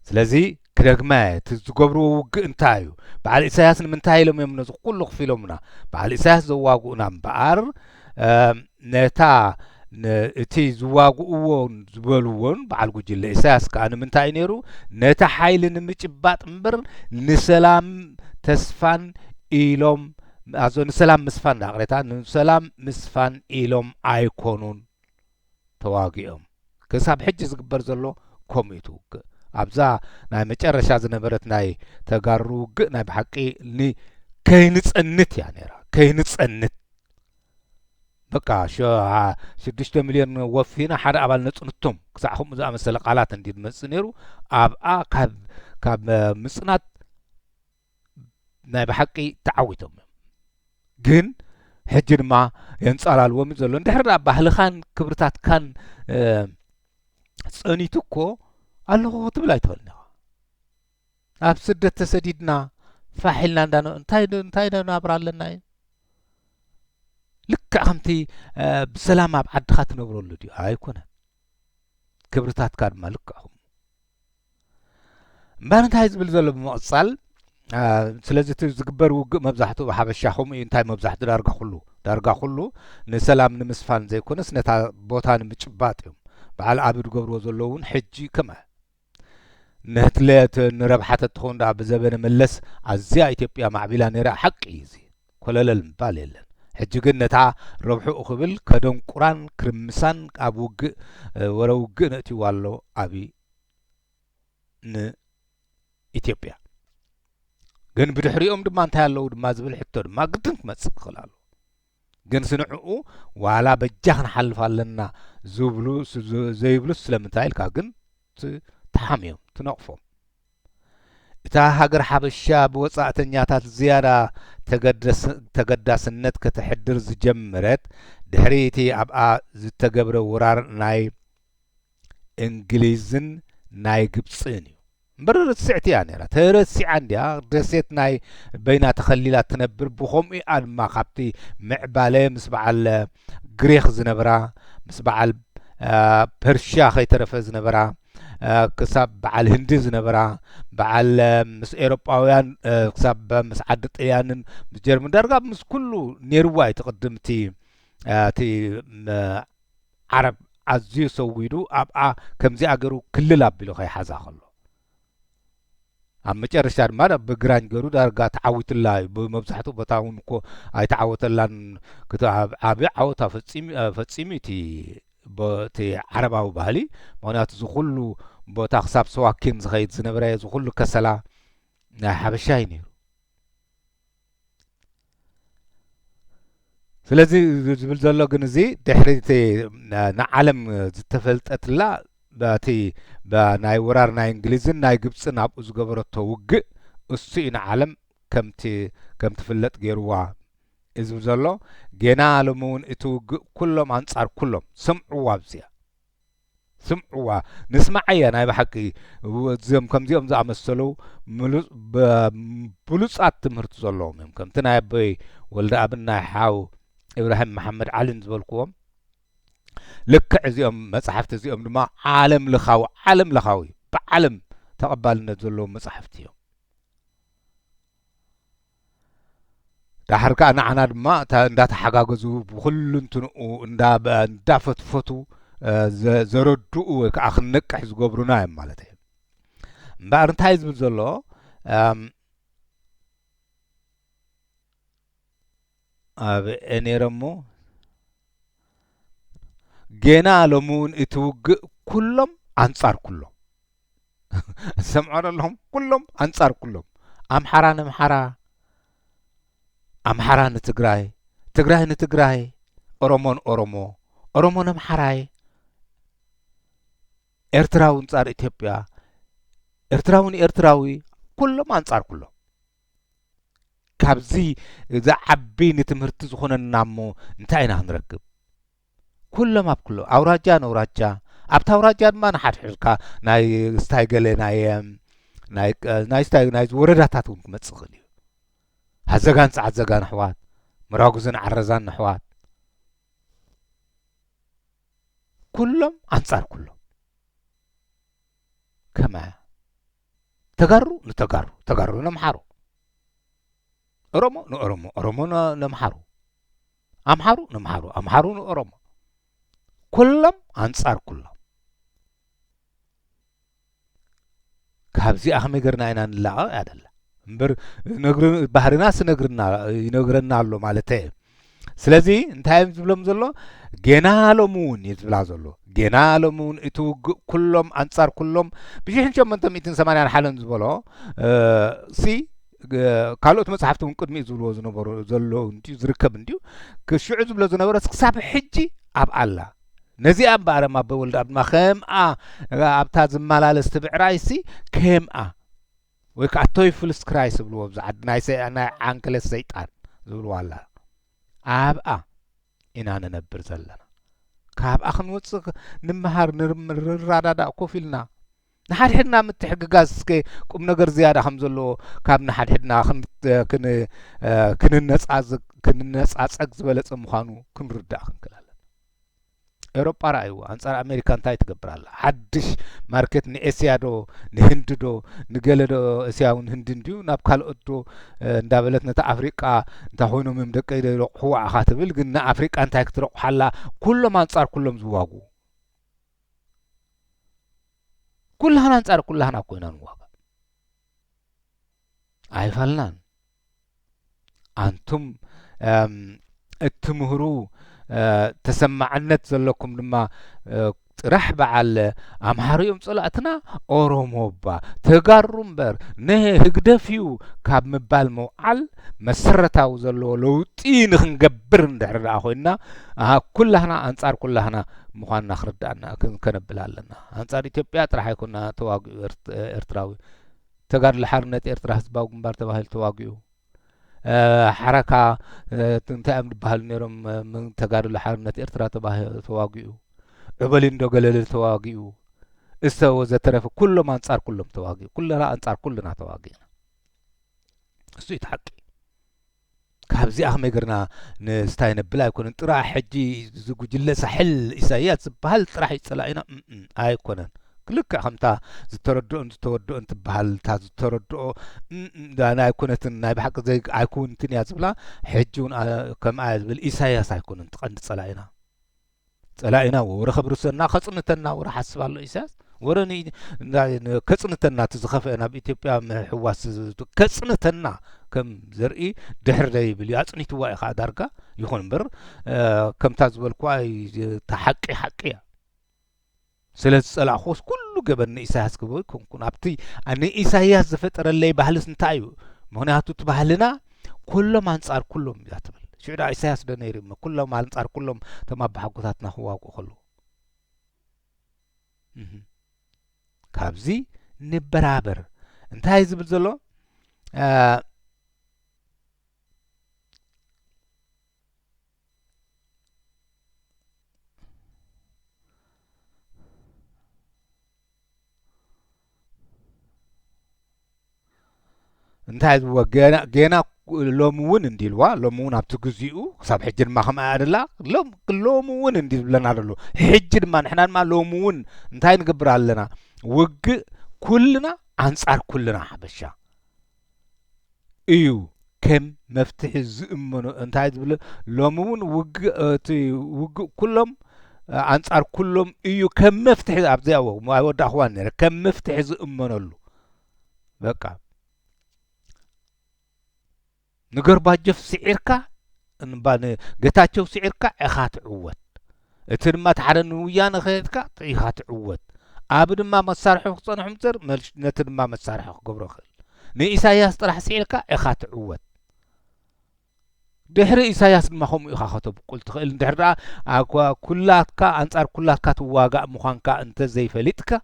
ስለዚ ክደግመ እቲ ዝገብርዎ ውግእ እንታይ እዩ በዓል ኢሳያስ ንምንታይ ኢሎም እዮም ነዚ ኩሉ ክፊሎምና በዓል ኢሳያስ ዘዋግኡና እምበኣር ነታ እቲ ዝዋግእዎን ዝበልዎን በዓል ጉጅለ ኢሳያስ ከዓ ንምንታይ ነይሩ ነታ ሓይሊ ንምጭባጥ እምበር ንሰላም ተስፋን ኢሎም ኣዞ ንሰላም ምስፋን ዳቕሬታ ንሰላም ምስፋን ኢሎም ኣይኮኑን ተዋጊኦም ክሳብ ሕጂ ዝግበር ዘሎ ከምኡ ትውግእ ኣብዛ ናይ መጨረሻ ዝነበረት ናይ ተጋሩ ውግእ ናይ ብሓቂ ከይንጸንት እያ ነይራ ከይንጸንት በቃ 6 ሚልዮን ወፊና ሓደ ኣባል ነጽንቶም ክሳዕኹም ዝኣመሰለ ቃላት እንዲድ መጽእ ነይሩ ኣብኣ ካብ ምጽናት ናይ ብሓቂ ተዓዊቶም ግን ሕጂ ድማ የንጻላልዎም ዘሎ እንድሕር ደኣ ባህልኻን ክብርታትካን ጸኒቱ እኮ ኣለኹ ክትብል ኣይትኽእልን ኢኻ ኣብ ስደት ተሰዲድና ፋሒልና እንዳኖ እንታይ ናብራ ኣለና ልክዕ ከምቲ ብሰላም ኣብ ዓድኻ ትነብረሉ ድዩ ኣይኮነን ክብርታትካ ድማ ልክዕ ከምኡ እምበር እንታይ ዝብል ዘሎ ብምቕጻል ስለዚ እቲ ዝግበር ውግእ መብዛሕትኡ ብሓበሻ ከምኡ እዩ እንታይ መብዛሕትኡ ዳርጋ ኩሉ ንሰላም ንምስፋን ዘይኮነስ ነታ ቦታ ንምጭባጥ እዮም በዓል ዓብድ ገብርዎ ዘሎ እውን ሕጂ ከመ نهتلت نربحت تخون دا بزبن ملس عزيا إثيوبيا معبيلا نرى حق إيزي كلل المبال يلن حجقن نتا ربحو أخبل كدون قران كرمسان أبوغ وروغ نأتي والو أبي ن إثيوبيا جن بدحريهم دما انتهالو دما زبل حتو دما قدن كمسك خلالو جن سنعقو وعلا بجاهن حلف لنا زيبلو سلمتايل كاجن تحاميهم تنقفهم إتا هاجر حبشا بوصاعتنياتات زيادة تقدسنت كتحدر زجمرت دحريتي أبقى زتقبر ورار ناي إنجليزن ناي قبصيني مرر السعتي يعني را ترسي عندي درسيت ناي بين تخليلات تنبر بخومي ما خبتي معبالي مسبع الجريخ زنبرا مسبع برشا خي ترف زنبرا كسب بعل هندي زنبرا بعل مس أوروباويان كسب مس عدت أيان مس جرمن درجة مس كله نيرواي تقدمتي تي عرب عزيز سويدو أبقى كم زي أجرو كل لابيلو خي حزا خلو مጨረሻ ድማ በግራኝ ገሩ ዳርጋ ተዓዊት ላይ በመብዛሕቱ በታውን እኮ አይ ተዓወተላን ክታብ አብ ዓወታ ፈጺሚቲ በቲ ዓረባዊ ባህሊ ምክንያቱ ዝኹሉ ቦታ ክሳብ ሰዋኪን ዝኸይድ ዝነበረ ዝኹሉ ከሰላ ናይ ሓበሻ እዩ ነይሩ ስለዚ ዝብል ዘሎ ግን እዚ ድሕሪት ንዓለም ዝተፈልጠትላ باتي بناي ورار ناي انجليزن ناي قبصن ابو زغبرتو وق اسين عالم كم تفلت غيروا ازم زلو جنا علمون اتوق كلهم انصار كلهم سمعوا بزيا سمعوا نسمع ايا ناي بحقي زم كم زيهم زعمسلو بلوصات تمرت زلوهم كم تناي بي ولد ابنا حاو ابراهيم محمد علي زبلكم لك عزيهم مصحفت زيهم دما عالم لخاوي بعالم تقبلنا زلو مصحفتيهم تحركا انا دما اندا تحغاغزو بكل انتنو اندا فتفتو زردو كاخنقح زغبرنا مالتي مبارنتايز بزلو اني رمو جينا لمون اتوق كلهم انصار كلهم سمعنا لهم كلهم انصار كلهم امحرا نتقراي ኦሮሞ ነምሐራይ ኤርትራው አንጻር ኢትዮጵያ ኤርትራዊ ኩሎም አንጻር ኩሎም ካብዚ ዘዓቢ ንትምህርቲ ዝኾነናሞ እንታይና ክንረክብ ኩሎም ኣብ ኩሎ አውራጃ ነውራጃ ኣብታ አውራጃ ድማ ንሓድሕድካ ናይ ስታይ ገለ ናይ ስታይ ናይ ወረዳታት ክመጽእ እዩ ሓዘጋን ጻዕዘጋን ኣሕዋት ምራጉዝን ዓረዛን ኣሕዋት كلهم أنصار كلهم كما تقروا نمحرو أرمو نمحرو أمحرو أرمو كلهم أنصار كلهم كابزي أخمي قرنا إنا نلاقا أدلا مبر بحرنا ينقرنا له مالتين ስለዚህ እንታይ ዝብሎም ዘሎ ጌናሎሙን ይዝብላ ዘሎ ጌናሎሙን እቱ ኩሎም አንጻር ኩሎም ብ1980 ሓለን ዝበሎ ሲ ካልኦት መጽሓፍቶም ቅድሚ ዝብልዎ ዝነበሩ ዘሎ እንዲ ዝርከብ እንዲው ክሽዑ ዝብሎ ዝነበረ ክሳብ ሕጂ ኣብ ኣላ ነዚኣ ባረማ በወልድ ኣብማ ከምኣ ኣብታ ዝመላለስ ትብዕራይሲ ከምኣ ወይ ከዓ ቶይፍልስ ክራይስ ዝብልዎ ብዛዕድ ናይ ዓንክለስ ሰይጣን ዝብልዎ ኣላ أبقى إنا ننبر زلنا كابقى خنوصق نمهار نرادادا كوفيلنا نحد حدنا متحققاز كي كم نقر زيادة خمزلو كاب نحد حدنا كن الناس عزق زبالة مخانو كن ردا خنكلالا أوروبا رأيو أنصار أمريكان تاي تقبر الله حدش ماركت نأسيا دو نهند دو نقل دو أسيا ونهندن دو نابكال أدو ندابلت نتا أفريقيا نتا هونو ممدك إيدا يروحوا عخاتبل قلنا أفريقيا أنتا يكتروح حالا كلهم أنصار كلهم زواغو كلنا انصار كلنا كوينا نواقع አይፈልናን አንቱም እትምህሩ ተሰማዕነት ዘለኩም ድማ ጥራሕ በዓል አምሃሪዮም ጸላእትና ኦሮሞባ ተጋሩምበር ንህግደፊዩ ካብ ምባል መውዓል መሰረታው ዘሎ ለውጢ ንኽንገብር እንድሕር ኮይና ኩላህና አንጻር ኩላህና ምዃንና ክርዳእና ከነብል ኣለና አንጻር ኢትዮጵያ ጥራሕ አይኮና ተዋጊኡ ኤርትራዊ ተጋር ለሐርነት ኤርትራ ህዝባው ግንባር ተባህል ተዋጊኡ حركة تنتأم بحال نيرم من تجار الحرنة إرترا تواجيو عبالين دوغلل تواجيو استوى زترف كل ما انصار كلهم تواجيو كلنا انصار كلنا تواجينا سويت حقي كابزي أخمي قرنا نستاين بلا يكون انترا حجي زوجو جلس حل إسايات بحال تراح يتصلعينا آي كونن كلك خمتا زتردو انت بحال تا زتردو انا يكونت ناي بحق زي يكون تنيا زبلا حجون كم عايز بالإساياس يكون انت قد صلاينا ورخب رسلنا خصنتنا وراح حسب الله إساس ورني كصنتنا تزخفنا بإثيوبيا حواس كصنتنا كم زرقي دحر داي بلي اصنيت واي خا دارغا يكون بر كم تازبل كواي تحقي حقيا سلس صلاخوس كله جبن إساياس كبوي كون ابتي ان إساياس زفطر لي بحالس نتايو مهنياتو تبحلنا كلهم انصار كلهم ياتبل شعدا إساياس دنيري كلهم انصار كلهم تما بحقوتاتنا هواقو خلو كابزي نبرابر انتهي زبل زلو انتهي جينا لومون انديلوا لومون ابتو غزيو حساب حجر ما خما ادلا لومون انديل بلنا ادلو حجر ما نحنا ما لومون انتهي نقبر علينا وق كلنا انصار كلنا حبشا ايو كم مفتح زئمنو انتهي بل لومون وق كلهم انصار كلهم ايو كم مفتح ابزاو ما يودا اخوان كم مفتح زئمنو بقى نجر باجف سعيركا انبان قتاتشو سعيركا اخات عوت اتنما تحرن ويانا خيتكا اخات عوت ابد ما مسارحو خصنح مصر ملش نتنما مسارحو قبرو خل ني إساياس طرح سعيركا اخات عوت دحر إساياس ما خم اخاتو قلت خل دحر اكوا كلاتكا انصار كلاتكا تواغا مخانكا انت زي فليتكا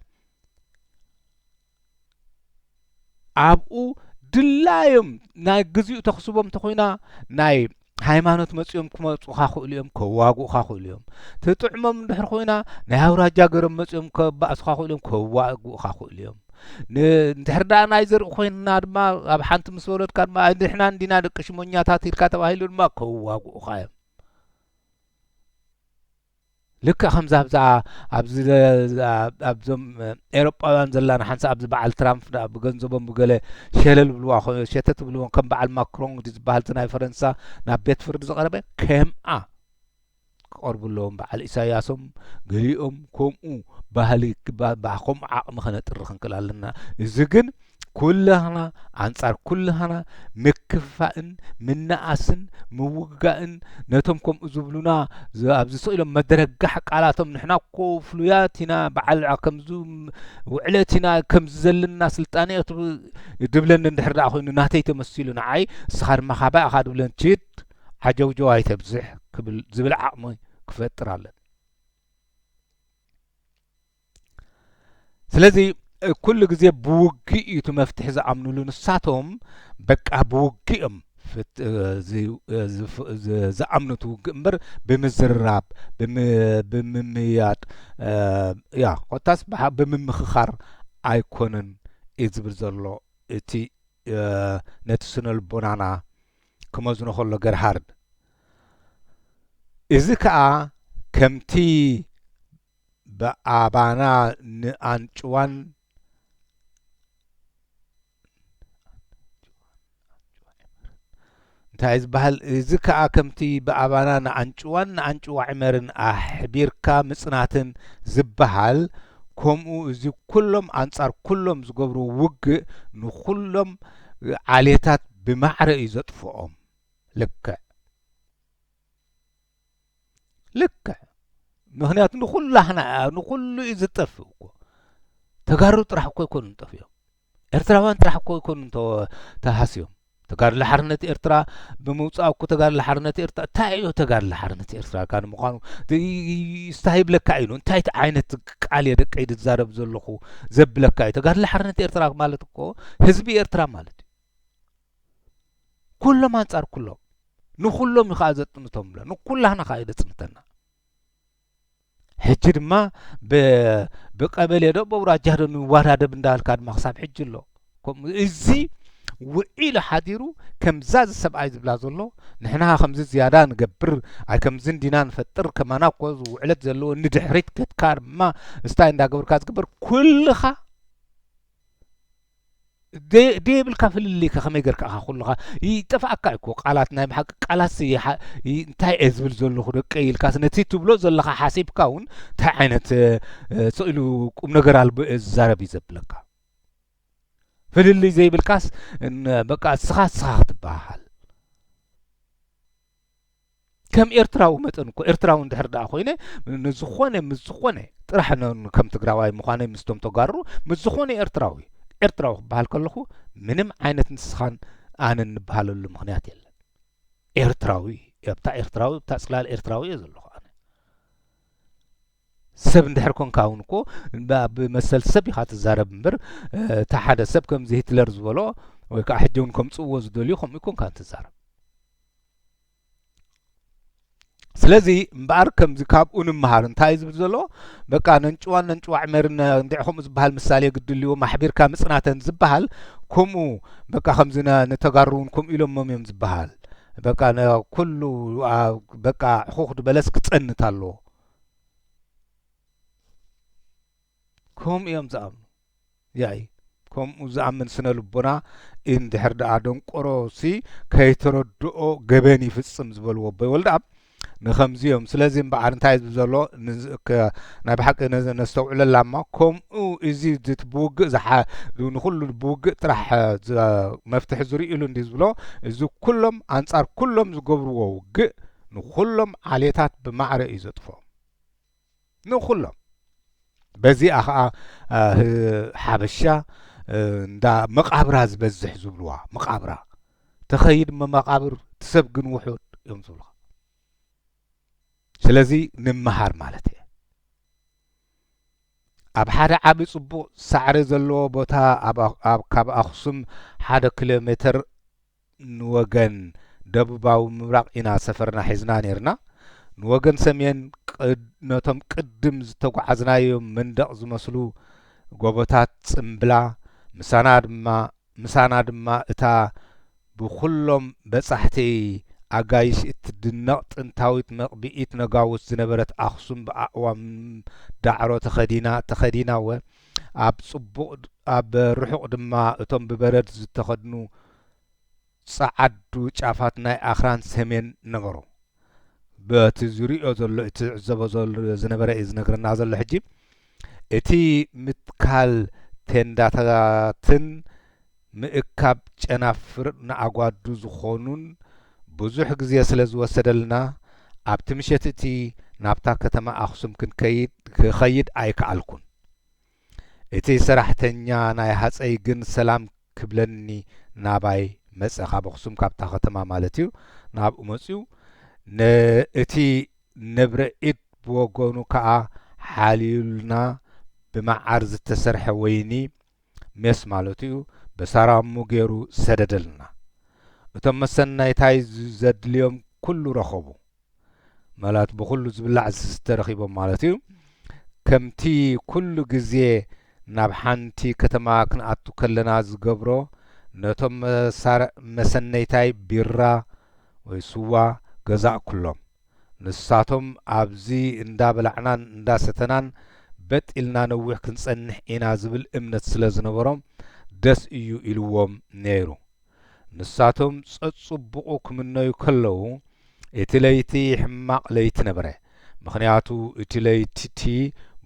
ابو دلايم ناي غزيو تخصبهم تخوينا ناي ሃይማኖት መጽዮም ከመጽኡ ኻኹልዮም ከዋጉ ኻኹልዮም ተጥዕሞም ድሕር ኮይና ናይ አውራጃ ገረም መጽዮም ከባእስ ኻኹልዮም ከዋጉ ኻኹልዮም ንድሕር ዳ ናይ ዘርኢ ኮይና ድማ ኣብ ሓንቲ ምስ ወለድካ ድማ ንሕና እንዲና ደቂ ሽሞኛታት ኢልካ ተባሂሉ ድማ ከዋጉ ኻዮም لك خمسة أبزم أوروبا زلنا حنسا أبز بعل ترامب بجنزبهم بقولة شلل بلوا شتت بلوا كم بعل ماكرون ديز بعل تناي فرنسا نبيت فرد زقربة كم قرب لهم بعل إساياسهم قليهم كم بهالي بعقم مخنة الرخن كلالنا الزجن كلنا عنصر كلنا مكفائن من ناسن موجائن نتمكم أزبلنا أبز سئلهم مدرج حق علىهم نحنا قفلياتنا بعل كم زوم وعلتنا كم زلنا سلطانية يدبلن ندحر أخوين نهتي تمثيلنا عاي سخر مخابئ أخذ بلن تشيت حجو جواي تبزح قبل زبل عقمي كفتر على سلذي كل جزء بوجي يتمفتح إذا عملوا نساتهم بقى بوجيهم في زي عملوا توجمر بمزراب بمميات يا وتصبح بمخخر أيقونن إذا بزرلو إتي نتسنل بونانا كما زنو خلو جرهارد إذا كمتي بأبانا نانچوان تايز بحال زكا كمتي بأبانا نانچوان عمرن أحبيركا مصناتن زبحال ከምኡ እዚ ኩሎም አንጻር ኩሎም ዝገብሩ ውግእ ንኩሎም ዓሌታት ብማዕረ እዩ ዘጥፍኦም ልክዕ ምክንያቱ ንኩላህና ንኩሉ እዩ ዝጠፍእ እኮ ተጋሩ ጥራሕ እኮ ይኮኑ ጠፍዮም ኤርትራውያን ጥራሕ እኮ ይኮኑ ተሃስዮም ተጋድሎ ሓርነት ኤርትራ ብምውፃእ እኮ ተጋድሎ ሓርነት ኤርትራ እንታይ እዩ ተጋድሎ ሓርነት ኤርትራ ካን ምዃኑ ይስተሂብለካ ኢሉ እንታይ ዓይነት ቃል የደቀይ ዝዛረብ ዘለኹ ዘብለካ እዩ ተጋድሎ ሓርነት ኤርትራ ማለት እኮ ህዝቢ ኤርትራ ማለት እዩ ኩሎም አንጻር ኩሎም ንኩሎም ይኸዓ ዘጥንቶም ብለ ንኩላህና ኸ ይደጽንተና ሕጂ ድማ ብቀበሌ ዶ በውራጃ ዶ ንዋዳደብ እንዳልካ ድማ ክሳብ ሕጂ ኣሎ እዚ ውዒሉ ሓዲሩ ከምዛ ዝሰብኣይ ዝብላ ዘሎ ንሕና ከምዚ ዝያዳ ንገብር ኣይ ከምዚ እንዲና ንፈጥር ከማና እኮ ውዕለት ዘለዎ ንድሕሪት ክትካ ድማ እስታይ እንዳገበርካ ዝግበር ኩልኻ ደይብልካ ፍልልይካ ከመይ ጌርካ ኢኻ ኩልኻ ይጠፍኣካ እኮ ቃላት ናይ ብሓቂ ቃላት እንታይ እየ ዝብል ዘለኹ ደቀ ኢልካስ ነቲ ትብሎ ዘለኻ ሓሲብካ እውን እንታይ ዓይነት ስኢሉ ቁም ነገር ኣልቦ እየ ዝዛረብ እዩ ዘብለካ ፍልልይ ዘይብልካስ በቃ ስኻ ክትበሃል ከም ኤርትራዊ መጠን እኮ ኤርትራዊ እንድሕር ደኣ ኮይነ ንዝኾነ ምስ ዝኾነ ጥራሕ ከም ትግራዋይ ምዃነ ምስቶም ተጋሩ ምስ ዝኾነ ኤርትራዊ ክበሃል ከለኹ ምንም ዓይነት ንስኻን ኣነ እንበሃለሉ ምክንያት የለን ኤርትራዊ እታ ኤርትራዊ እታ ጽላል ኤርትራዊ እየ ዘለኹ ኣነ ሰብ እንድሕር ኮንካ እውን እኮ ብመሰል ሰብ ኢኻ ትዛረብ እምበር እታ ሓደ ሰብ ከምዚ ሂትለር ዝበሎ ወይ ከዓ ሕጂ እውን ከምፅዎ ዝደልዩ ከምኡ ኢኮንካ ትዛረብ ስለዚ እምበኣር ከምዚ ካብኡ ንምሃር እንታይ ዝብል ዘሎ በቃ ነንጭዋ ዕመርን እንዲዕኹም ዝበሃል ምሳሌ ግድልዎ ማሕቢርካ ምጽናተን ዝበሃል ከምኡ በቃ ከምዚ ነተጋሩን ከምኡ ኢሎም እዮም ዝበሃል በቃ ኩሉ በቃ ሕኹ ድበለስ ክጸንት ኣሎ ከምኡ እዮም ዝኣምኑ ያይ ከምኡ ዝኣምን ስነ ልቦና እንድሕር ደኣ ደንቆሮሲ ከይተረድኦ ገበን ይፍጽም ዝበልዎ ኣቦይ ወልደኣብ ንኸምዚኦም ስለዚ እምበኣር እንታይ ዝብል ዘሎ ናይ ብሓቂ ነስተውዕለላ እማ ከምኡ እዚ ብውግእ ንኩሉ ብውግእ ጥራሕ መፍትሒ ዝርኢሉ እንዲ ዝብሎ እዚ ኩሎም አንጻር ኩሎም ዝገብርዎ ውግእ ንኩሎም ዓሌታት ብማዕረ እዩ ዘጥፍኦም ንኩሎም በዚኣ ከዓ ሓበሻ እንዳ መቃብራ ዝበዝሕ ዝብልዋ መቃብራ ተኸይድ መቃብር ትሰብ ግን ውሑድ እዮም ዝብልካ ስለዚ ንምሃር ማለት እየ ኣብ ሓደ ዓቢ ጽቡቕ ሳዕሪ ዘለዎ ቦታ ካብ ኣኽሱም 1 ኪሎ ሜትር ንወገን ደቡባዊ ምብራቕ ኢና ሰፈርና ሒዝና ነርና ንወገን ሰሜን ነቶም ቅድም ዝተጓዓዝናዮም መንደቕ ዝመስሉ ጎቦታት ጽምብላ ምሳና ድማ እታ ብኩሎም በጻሕቲ ኣጋይሽ እትድነቕ ጥንታዊት መቕቢኢት ነጋውስ ዝነበረት ኣኽሱም ብኣእዋም ዳዕሮ ተኸዲናወ ኣብ ርሑቕ ድማ እቶም ብበረድ ዝተኸድኑ ጸዓዱ ጫፋት ናይ ኣኽራን ሰሜን ነበሩ በቲ ዝሪኦ ዘሎ እቲ ዝዕዘቦ ዘሎ ዝነበረ እዩ ዝነግረና ዘሎ ሕጂ እቲ ምትካል ቴንዳታትን ምእካብ ጨናፍር ንኣጓዱ ዝኾኑን ብዙሕ ግዜ ስለ ዝወሰደልና ኣብቲ ምሸት እቲ ናብታ ከተማ ኣኽሱም ክኸይድ ኣይከኣልኩን እቲ ሰራሕተኛ ናይ ሃፀይ ግን ሰላም ክብለኒ ናባይ መጸ ካብ ኣኽሱም ካብታ ከተማ ማለት እዩ ናብኡ መጺኡ እቲ ነብረ ኢድ ብወገኑ ከዓ ሓሊሉና ብመዓር ዝተሰርሐ ወይኒ ሜስ ማለት እዩ በሳራሙ ገይሩ ሰደደልና እቶም መሰናይታይ ዘድልዮም ኩሉ ረኸቡ ማለት ብኩሉ ዝብላዕ ዝተረኺቦም ማለት እዩ ከምቲ ኩሉ ግዜ ናብ ሓንቲ ከተማ ክንኣቱ ከለና ዝገብሮ ነቶም መሰነይታይ ቢራ ወይ ስዋ ገዛእ ኩሎም ንሳቶም ኣብዚ እንዳበላዕናን እንዳሰተናን በጢልና ነዊሕ ክንጸንሕ ኢና ዝብል እምነት ስለ ዝነበሮም ደስ እዩ ኢልዎም ነይሩ ንሳቶም ጸጽቡቑ ክምነዩ ከለዉ እቲ ለይቲ ሕማቕ ለይቲ ነበረ ምክንያቱ እቲ ለይቲ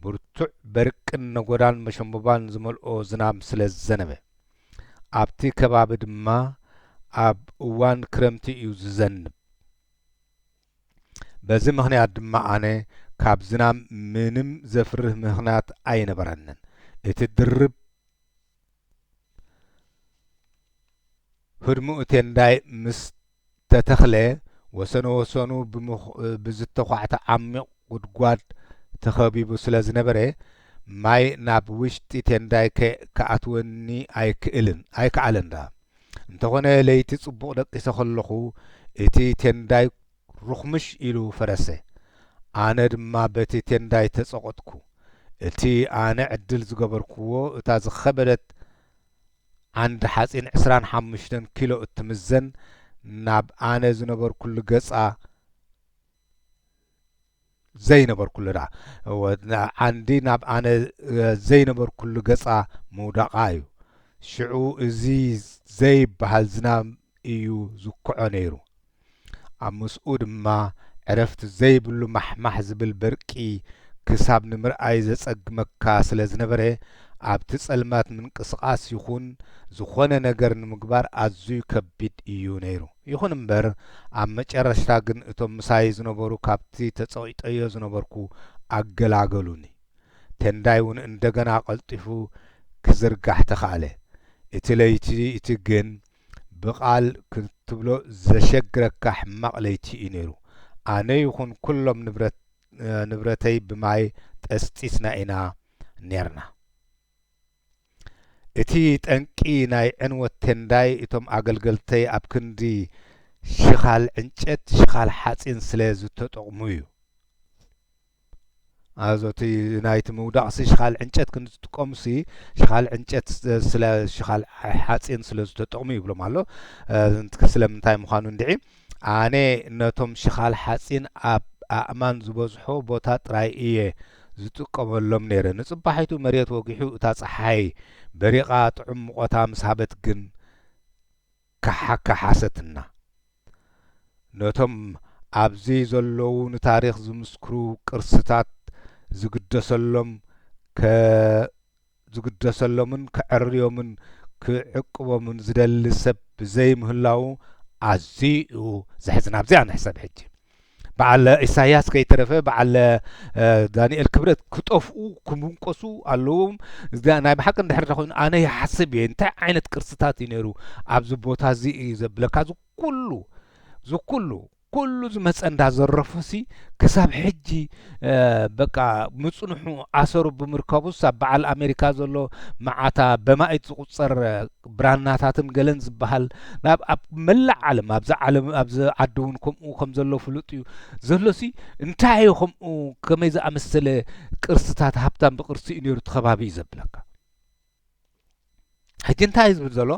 ብርቱዕ በርቅን ነጎዳን መሸምባን ዝመልኦ ዝናብ ስለ ዝዘነበ ኣብቲ ከባቢ ድማ ኣብ እዋን ክረምቲ እዩ ዝዘንብ በዚ ምኽንያት ድማ ኣነ ካብ ዝናብ ምንም ዘፍርህ ምኽንያት ኣይነበረንን እቲ ድርብ ህድሙኡ ቴንዳይ ምስ ተተኽለ ወሰኑ ብዝተኳዕተ ዓሚቕ ጉድጓድ ተኸቢቡ ስለ ዝነበረ ማይ ናብ ውሽጢ ቴንዳይ ከኣትወኒ ኣይከኣለን ዳ እንተኾነ ለይቲ ጽቡቕ ደቂሰ ከለኹ እቲ ቴንዳይ ሩኽምሽ ኢሉ ፈረሰ ኣነ ድማ በቲ ቴንዳይ ተጸቖጥኩ እቲ ኣነ ዕድል ዝገበርክዎ እታ ዝኸበደት ዓንዲ ሓጺን 25 ኪሎ እትምዘን ናብ ኣነ ዝነበርኩሉ ገጻ ዘይነበርኩሉ ዳ ዓንዲ ናብ ኣነ ዘይነበርኩሉ ገጻ ምውዳቓ እዩ ሽዑ እዚ ዘይበሃል ዝናብ እዩ ዝኩዖ ነይሩ ኣብ ምስኡ ድማ ዕረፍቲ ዘይብሉ ማሕማሕ ዝብል በርቂ ክሳብ ንምርኣይ ዘጸግመካ ስለ ዝነበረ ኣብቲ ጸልማት ምንቅስቓስ ይኹን ዝኾነ ነገር ንምግባር ኣዝዩ ከቢድ እዩ ነይሩ ይኹን እምበር ኣብ መጨረሻ ግን እቶም ምሳይ ዝነበሩ ካብቲ ተጸቂጠዮ ዝነበርኩ ኣገላገሉኒ ቴንዳይ እውን እንደገና ቀልጢፉ ክዝርጋሕ ተኻእለ እቲ ለይቲ እቲ ግን ብቓል ክትብሎ ዘሸግረካ ሕማቕ ለይቲ እዩ ነይሩ ኣነ ይኹን ኩሎም ንብረተይ ብማይ ጠስጢስና ኢና ነርና እቲ ጠንቂ ናይ ዕንወት ቴንዳይ እቶም ኣገልገልተይ ኣብ ክንዲ ሽኻል ዕንጨት ሽኻል ሓጺን ስለ ዝተጠቕሙ እዩ ኣዞቲ ናይቲ ምውዳቕሲ ሽኻል ዕንጨት ክንዝጥቀሙሲ ሽኻል ዕንጨት ስለ ሽኻል ሓጺን ስለ ዝተጠቕሙ ይብሎም ኣሎ ስለምንታይ ምዃኑ እንድዒ ኣነ ነቶም ሽኻል ሓጺን ኣብ ኣእማን ዝበዝሖ ቦታ ጥራይ እየ ዝጥቀመሎም ነይረ ንጽባሒቱ መሬት ወጊሑ እታ ፀሓይ በሪቓ ጥዑም ሙቐታ ምስ ሃበት ግን ከሓሰትና ነቶም ኣብዚ ዘለዉ ንታሪኽ ዝምስክሩ ቅርስታት ዝግደሰሎምን ክዕርዮምን ክዕቅቦምን ዝደሊ ሰብ ብዘይምህላው ኣዝዩ ዘሕዝን ኣብዚኣ ንሕሰብ ሕጂ በዓል ኢሳያስ ከይተረፈ በዓል ዳንኤል ክብረት ክጠፍኡ ክምንቆሱ ኣለዎም ናይ ብሓቂ እንድሕር ኮይኑ ኣነ ይሓስብ እየ እንታይ ዓይነት ቅርስታት እዩ ነይሩ ኣብዚ ቦታ እዚ እዩ ዘብለካ ኩሉ ዝመፀ እንዳዘረፉሲ ክሳብ ሕጂ በቃ ምጽንሑ ኣሰሩ ብምርካቡስ ኣብ በዓል ኣሜሪካ ዘሎ መዓታ በማኢት ዝቁፀር ብራናታትን ገለን ዝበሃል ናብ ኣብ መላእ ዓለም ኣብዚ ዓዲ እውን ከምኡ ከም ዘሎ ፍሉጥ እዩ ዘሎሲ እንታይ እዩ ከምኡ ከመይ ዝኣመሰለ ቅርስታት ሃብታም ብቅርሲ እዩ ነይሩ ተኸባቢ እዩ ዘብለካ ሕጂ እንታይ እዩ ዝብል ዘሎ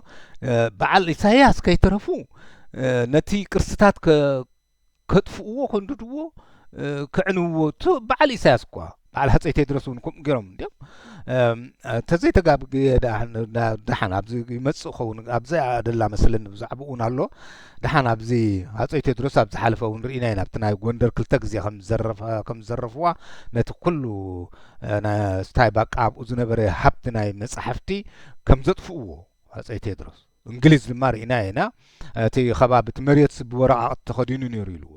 በዓል ኢሳያስ ከይተረፉ ነቲ ቅርስታት ከጥፍእዎ ከንድድዎ ክዕንውዎ በዓል ኢሳያስ እኳ በዓል ሃፀይ ቴድሮስ እውን ከምኡ ገይሮም እንዲኦም ተዘይተጋብገየ ድሓን ኣብዚ ይመፅእ ኸውን ኣብዚ ኣደላ መሰለኒ ብዛዕባ እውን ኣሎ ድሓን ኣብዚ ሃፀይ ቴድሮስ ኣብ ዝሓለፈ እውን ርኢና ኢና ኣብቲ ናይ ጎንደር 2 ግዜ ከም ዘረፍዋ ነቲ ኩሉ ስታይ ባቃ ኣብኡ ዝነበረ ሃብቲ ናይ መጻሕፍቲ ከም ዘጥፍእዎ ሃፀይ ቴድሮስ እንግሊዝ ድማ ርኢና ኢና እቲ ከባቢ እቲ መሬት ብወረቓቕቲ ተኸዲኑ ነይሩ ኢልዎ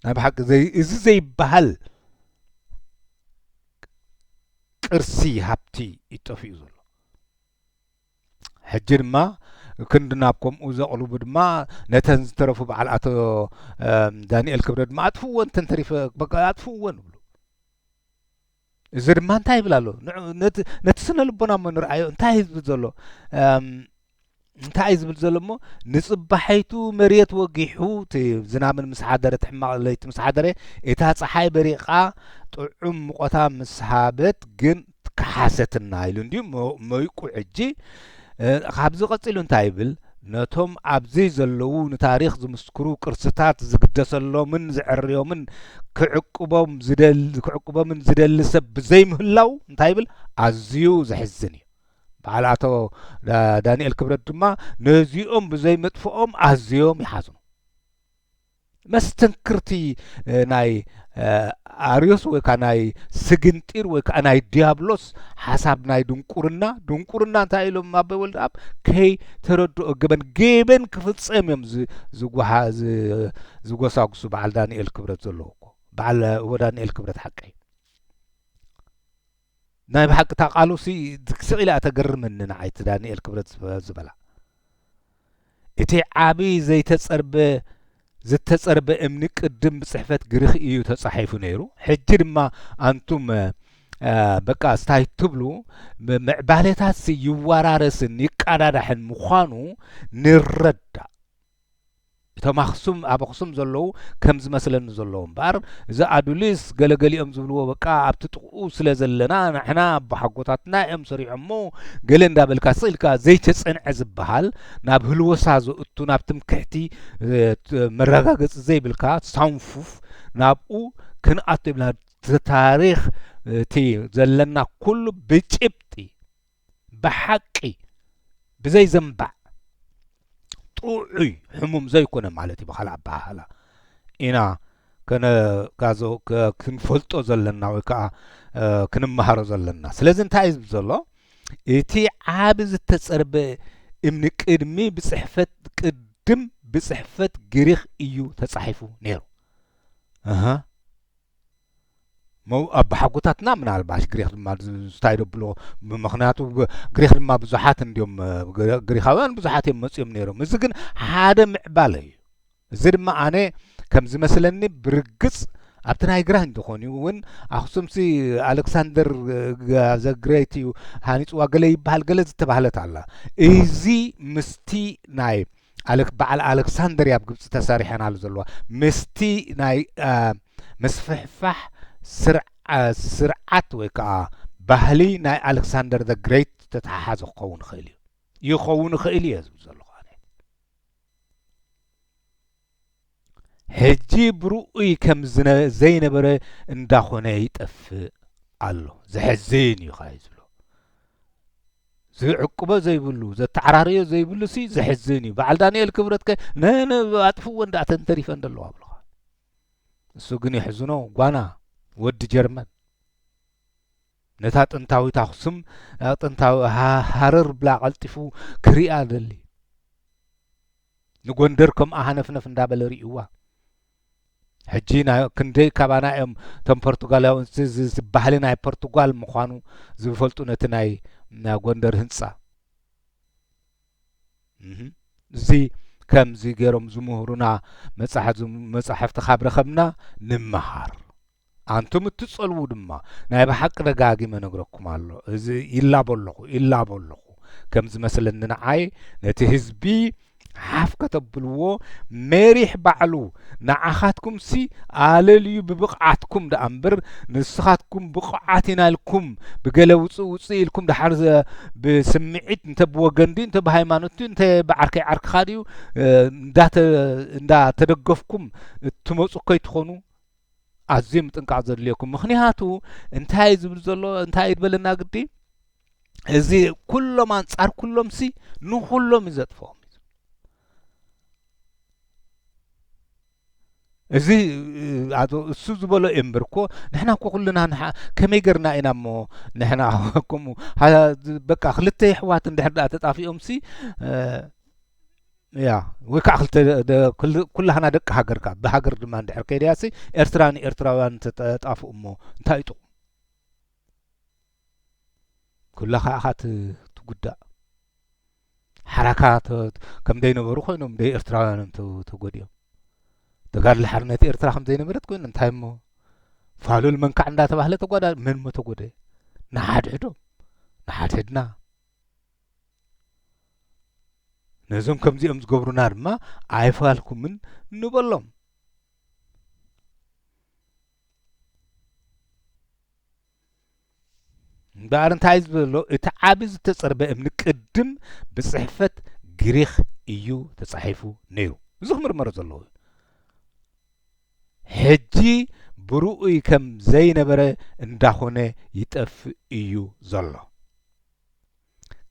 ናይ ብሓቂ እዚ ዘይበሃል ቅርሲ ሃብቲ ይጠፍኡ ዘሎ ሕጂ ድማ ክንዲ ናብ ከምኡ ዘቕልቡ ድማ ነተን ዝተረፉ በዓል ኣቶ ዳንኤል ክብረት ድማ ኣጥፍእዎን ተንተሪፈ በቃ ኣጥፍእዎን ይብሉ እዚ ድማ እንታይ ይብል ኣሎ ነቲ ስነ ልቦና እሞ ንርአዮ እንታይ ዝብል ዘሎ እንታይ ዝብል ዘሎ እሞ ንጽባሐይቱ መሬት ወጊሑ ዝናብን ምስ ሓደረ ትሕማቕ ለይቲ ምስ ሓደረ እታ ፀሓይ በሪቓ ጥዑም ሙቐታ ምስ ሃበት ግን ከሓሰትና ኢሉ እንዲሁ መይቁ ሕጂ ካብዚ ቀፂሉ እንታይ ይብል ነቶም ኣብዚ ዘለዉ ንታሪኽ ዝምስክሩ ቅርስታት ዝግደሰሎምን ዝዕርዮምን ክዕቅቦምን ዝደሊ ሰብ ብዘይምህላው እንታይ ይብል ኣዝዩ ዘሕዝን እዩ በዓል ኣቶ ዳንኤል ክብረት ድማ ነዚኦም ብዘይመጥፍኦም ኣዝዮም ይሓዝኑ መስተንክርቲ ናይ ኣርዮስ ወይ ከዓ ናይ ስግንጢር ወይ ከዓ ናይ ዲያብሎስ ሓሳብ ናይ ድንቁርና እንታይ ኢሎም ኣበይ ወልድ ኣብ ከይ ተረድኦ ገበን ክፍጸም እዮም ዝጎሳጉሱ በዓል ዳንኤል ክብረት ዘለዎ እኮ በዓል ወዳንኤል ክብረት ሓቀይ ናይ ብሓቂ ታቃሉሲ ስቂላ ተገርመኒ ንዓይቲ ዳንኤል ክብረት ዝበላ እቲ ዓቢ ዝተጸርበ እምኒ ቅድም ብጽሕፈት ግሪኽ እዩ ተጻሒፉ ነይሩ ሕጂ ድማ አንቱም በቃ ስታይ ትብሉ ምዕባለታት ይወራረስን ይቃዳዳሕን ምዃኑ ንረዳ እቶም ኣብ ኣኽሱም ዘለዉ ከም ዝመስለኒ ዘለዉ እምበር እዚ ኣዱሊስ ገለገሊኦም ዝብልዎ በቃ ኣብቲ ጥቕኡ ስለ ዘለና ንሕና ብሓጎታትና እዮም ሰሪዖሞ ገለ እንዳበልካ ስኢልካ ዘይተጸንዐ ዝበሃል ናብ ህልወሳ ዝእቱ ናብ ትምክሕቲ መረጋገፂ ዘይብልካ ሳንፉፍ ናብኡ ክንኣቱ ይብልና ታሪኽ እቲ ዘለና ኩሉ ብጭብጢ ብሓቂ ብዘይ ዘንባዕ ጥዑይ ሕሙም ዘይኮነ ማለት እዩ ብኻልእ ኣባሃላ ኢና ክንፈልጦ ዘለና ወይ ከዓ ክንመሃሮ ዘለና ስለዚ እንታይ እዩ ዘሎ እቲ ዓብ ዝተጸርበ እምኒ ቅድም ብጽሕፈት ግሪኽ እዩ ተጻሒፉ ነይሩ ኣብ ሓጎታትና ምናልባሽ ግሪኽ ድማ ዝታይደብሎ ብምኽንያቱ ግሪኽ ድማ ብዙሓት እንዲዮም ግሪኻውያን ብዙሓት እዮም መጺኦም ነይሮም እዚ ግን ሓደ ምዕባለ እዩ እዚ ድማ ኣነ ከም ዝመስለኒ ብርግጽ ኣብቲ ናይ ግራህ እንተኾኑ እውን ኣኽሱምሲ ኣሌክሳንደር ዘግሬት እዩ ሃኒፅዋ ገለ ይበሃል ገለ ዝተባህለት ኣላ እዚ ምስቲ ናይ በዓል ኣሌክሳንደር ኣብ ግብፂ ተሰሪሐናሉ ዘለዋ ምስቲ ናይ ምስፍሕፋሕ ስርዓት ወይ ከዓ ባህሊ ናይ ኣሌክሳንደር ዘ ግሬት ተተሓሓዘ ክኸውን ይኽእል እየ ዝብል ዘለኹ ሕጂ ብርኡይ ከም ዘይነበረ እንዳኾነ ይጠፍእ ኣሎ ዘሕዝን እዩ ኸ ዝብሎ ዝዕቅቦ ዘይብሉ ዘተዓራርዮ ዘይብሉ ሲ ዘሕዝን እዩ በዓል ዳንኤል ክብረት ከ ኣጥፍዎ እንዳእተን ተሪፈ እንደለዋ ብለኻ እሱ ግን ይሕዝኖ ጓና ወዲ ጀርመን ነታ ጥንታዊት ኣኽሱም ጥንታዊ ሃረር ብላ ቀልጢፉ ክሪኣ ደሊ ንጎንደር ከምኣ ሃነፍነፍ እንዳበለ ርእይዋ ሕጂ ክንደይ ካባና እዮም እቶም ፖርቱጋላውያን ባህሊ ናይ ፖርቱጋል ምዃኑ ዝፈልጡ ነቲ ናይ ጎንደር ህንፃ እዚ ከምዚ ገይሮም ዝምሁሩና መጻሕፍቲ ካብ ረኸብና ንምሃር አንቱም እትጸልዉ ድማ ናይ ብሓቂ ደጋጊመ ነግረኩም ኣሎ እዚ ይላበለኹ ከም ዝመስለኒ ንዓይ ነቲ ህዝቢ ሓፍ ከተብልዎ መሪሕ ባዕሉ ንዓኻትኩም ሲ ኣለልዩ ብብቕዓትኩም ዳ እምበር ንስኻትኩም ብቕዓት ኢና ኢልኩም ብገለ ውፅእ ኢልኩም ድሓር ብስምዒት እንተ ብወገንዲ እንተ ብሃይማኖት እንተ ብዓርከይ ዓርክኻ ድዩ እንዳተደገፍኩም እትመፁ ከይትኾኑ ኣዝዩ ምጥንቃቕ ዘድልየኩም ምኽንያቱ እንታይ ዝብል ዘሎ እንታይ ይድበለና ግዲ እዚ ኩሎም አንጻር ኩሎም ሲ ንኹሎም ይዘጥፎም እዚ እሱ ዝበሎ እምበርኮ ንሕና እኮ ኩልና ከመይ ገርና ኢና እሞ ንሕና ከምኡ በቃ ክልተ ኣሕዋት እንድሕር ዳ ተጣፊኦም ሲ ያ ወይ ከዓ ኩላህና ደቂ ሃገርካ ብሃገር ድማ እንድሕር ከይድያሲ ኤርትራን ኤርትራውያን ተጣፍኡ እሞ እንታይ ይጥቕሙ ኩላኻ ኢኻ ትጉዳእ ሓራካት ከም ዘይነበሩ ኮይኖም ደይ ኤርትራውያን ተጎዲኦም ተጋድሊ ሓርነት ኤርትራ ከም ዘይነበረት ኮይኑ እንታይ እሞ ፋሉል መንካዕ እንዳተባህለ ተጓዳ ምን ሞ ተጎደየ ንሓድሕድና ነዞም ከምዚኦም ዝገብሩና ድማ ኣይፋልኩምን ንበሎም እምበር እንታይ ዝበሎ እቲ ዓቢ ዝተጸርበ እምኒ ቅድም ብጽሕፈት ግሪኽ እዩ ተጻሒፉ ነይሩ እዚ ክምርመሮ ዘለዎ ሕጂ ብርኡይ ከም ዘይነበረ እንዳኾነ ይጠፍእ እዩ ዘሎ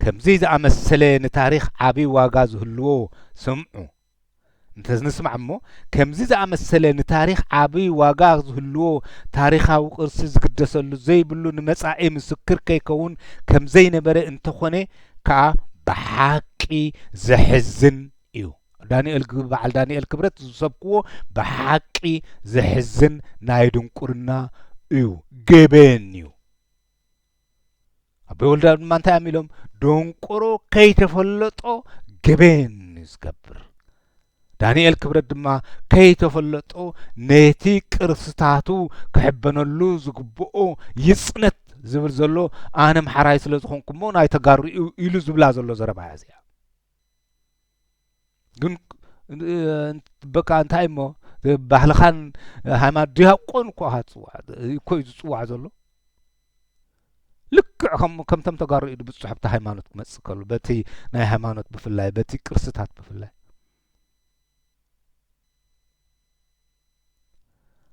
ከምዚ ዝኣመሰለ ንታሪኽ ዓብይ ዋጋ ዝህልዎ ስምዑ انت نسمع مو كمزي زامسله نتاريخ عابي واغا زهلو تاريخاو قرص زقدسلو زي بلو نمصاعي مسكر كيكون كمزي نبره انت خونه كا بحقي زحزن ايو دانيال كبرت زسبكو بحقي زحزن نايدن قرنا ايو جبنيو بولدان مانتا يعملهم دونقرو كي تفلطو جبن يسكبر دانيال كبرت دما كي تفلطو نيتي قرصتاتو كحبنلو زغبؤو يصنت زبل زلو انا محراي سلا زخونكمو ناي تغارو يلو زبلا زلو زربا يازيا ግን በቃ እንታይ ሞ ባህልኻን ሃይማኖት ዲያቆን እኮ ሃጽዋዕ እኮ ዝጽዋዕ ዘሎ ልክዕ ከምቶም ተጋሩ ኢዱ ብጽሑፍቲ ሃይማኖት ክመጽእ ከሎ በቲ ናይ ሃይማኖት ብፍላይ በቲ ቅርስታት ብፍላይ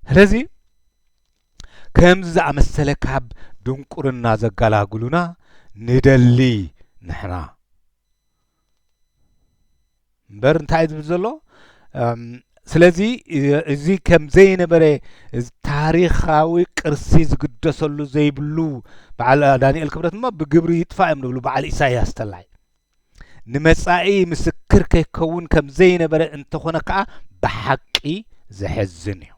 ስለዚ ከምዚ ዝኣመሰለ ካብ ድንቁርና ዘጋላግሉና ንደሊ ንሕና እምበር እንታይ ዝብል ዘሎ ስለዚ እዚ ከም ዘይነበረ ታሪኻዊ ቅርሲ ዝግደሰሉ ዘይብሉ በዓል ዳንኤል ክብረት ማ ብግብሪ ይጥፋእ እዮም ዝብሉ በዓል ኢሳይያስ ተላይ ንመጻኢ ምስክር ከይከውን ከም ዘይነበረ እንተኾነ ከዓ ብሓቂ ዘሕዝን እዩ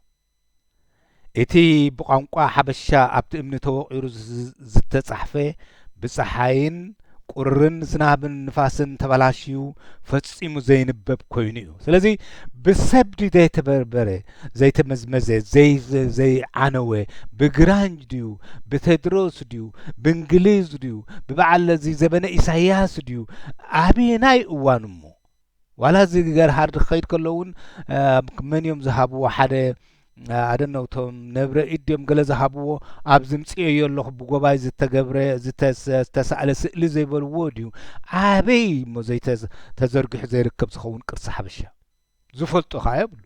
እቲ ብቋንቋ ሓበሻ ኣብቲ እምኒ ተወቂሩ ዝተጻሕፈ ብፀሓይን ቁርን ዝናብን ንፋስን ተበላሽዩ ፈጺሙ ዘይንበብ ኮይኑ እዩ ስለዚ ብሰብዲ ዘይተበርበረ ዘይተመዝመዘ ዘይዓነወ ብግራንጅ ድዩ ብቴድሮስ ድዩ ብእንግሊዝ ድዩ ብበዓል እዚ ዘበነ ኢሳይያስ ድዩ ኣበየናይ እዋን እሞ ዋላ እዚ ገርሃርድ ክኸይድ ከሎ እውን መን እዮም ዝሃብዎ ሓደ አደነው ቶም ነብረ ኢድዮም ገለ ዝሃብዎ ኣብ ዝምጽእዮ ኣለኹ ብጎባይ ዝተገብረ ዝተሳእለ ስእሊ ዘይበልዎ ድዩ ኣበይ እሞ ተዘርጊሑ ዘይርከብ ዝኸውን ቅርሲ ሓበሻ ዝፈልጦ ኸ የብሉ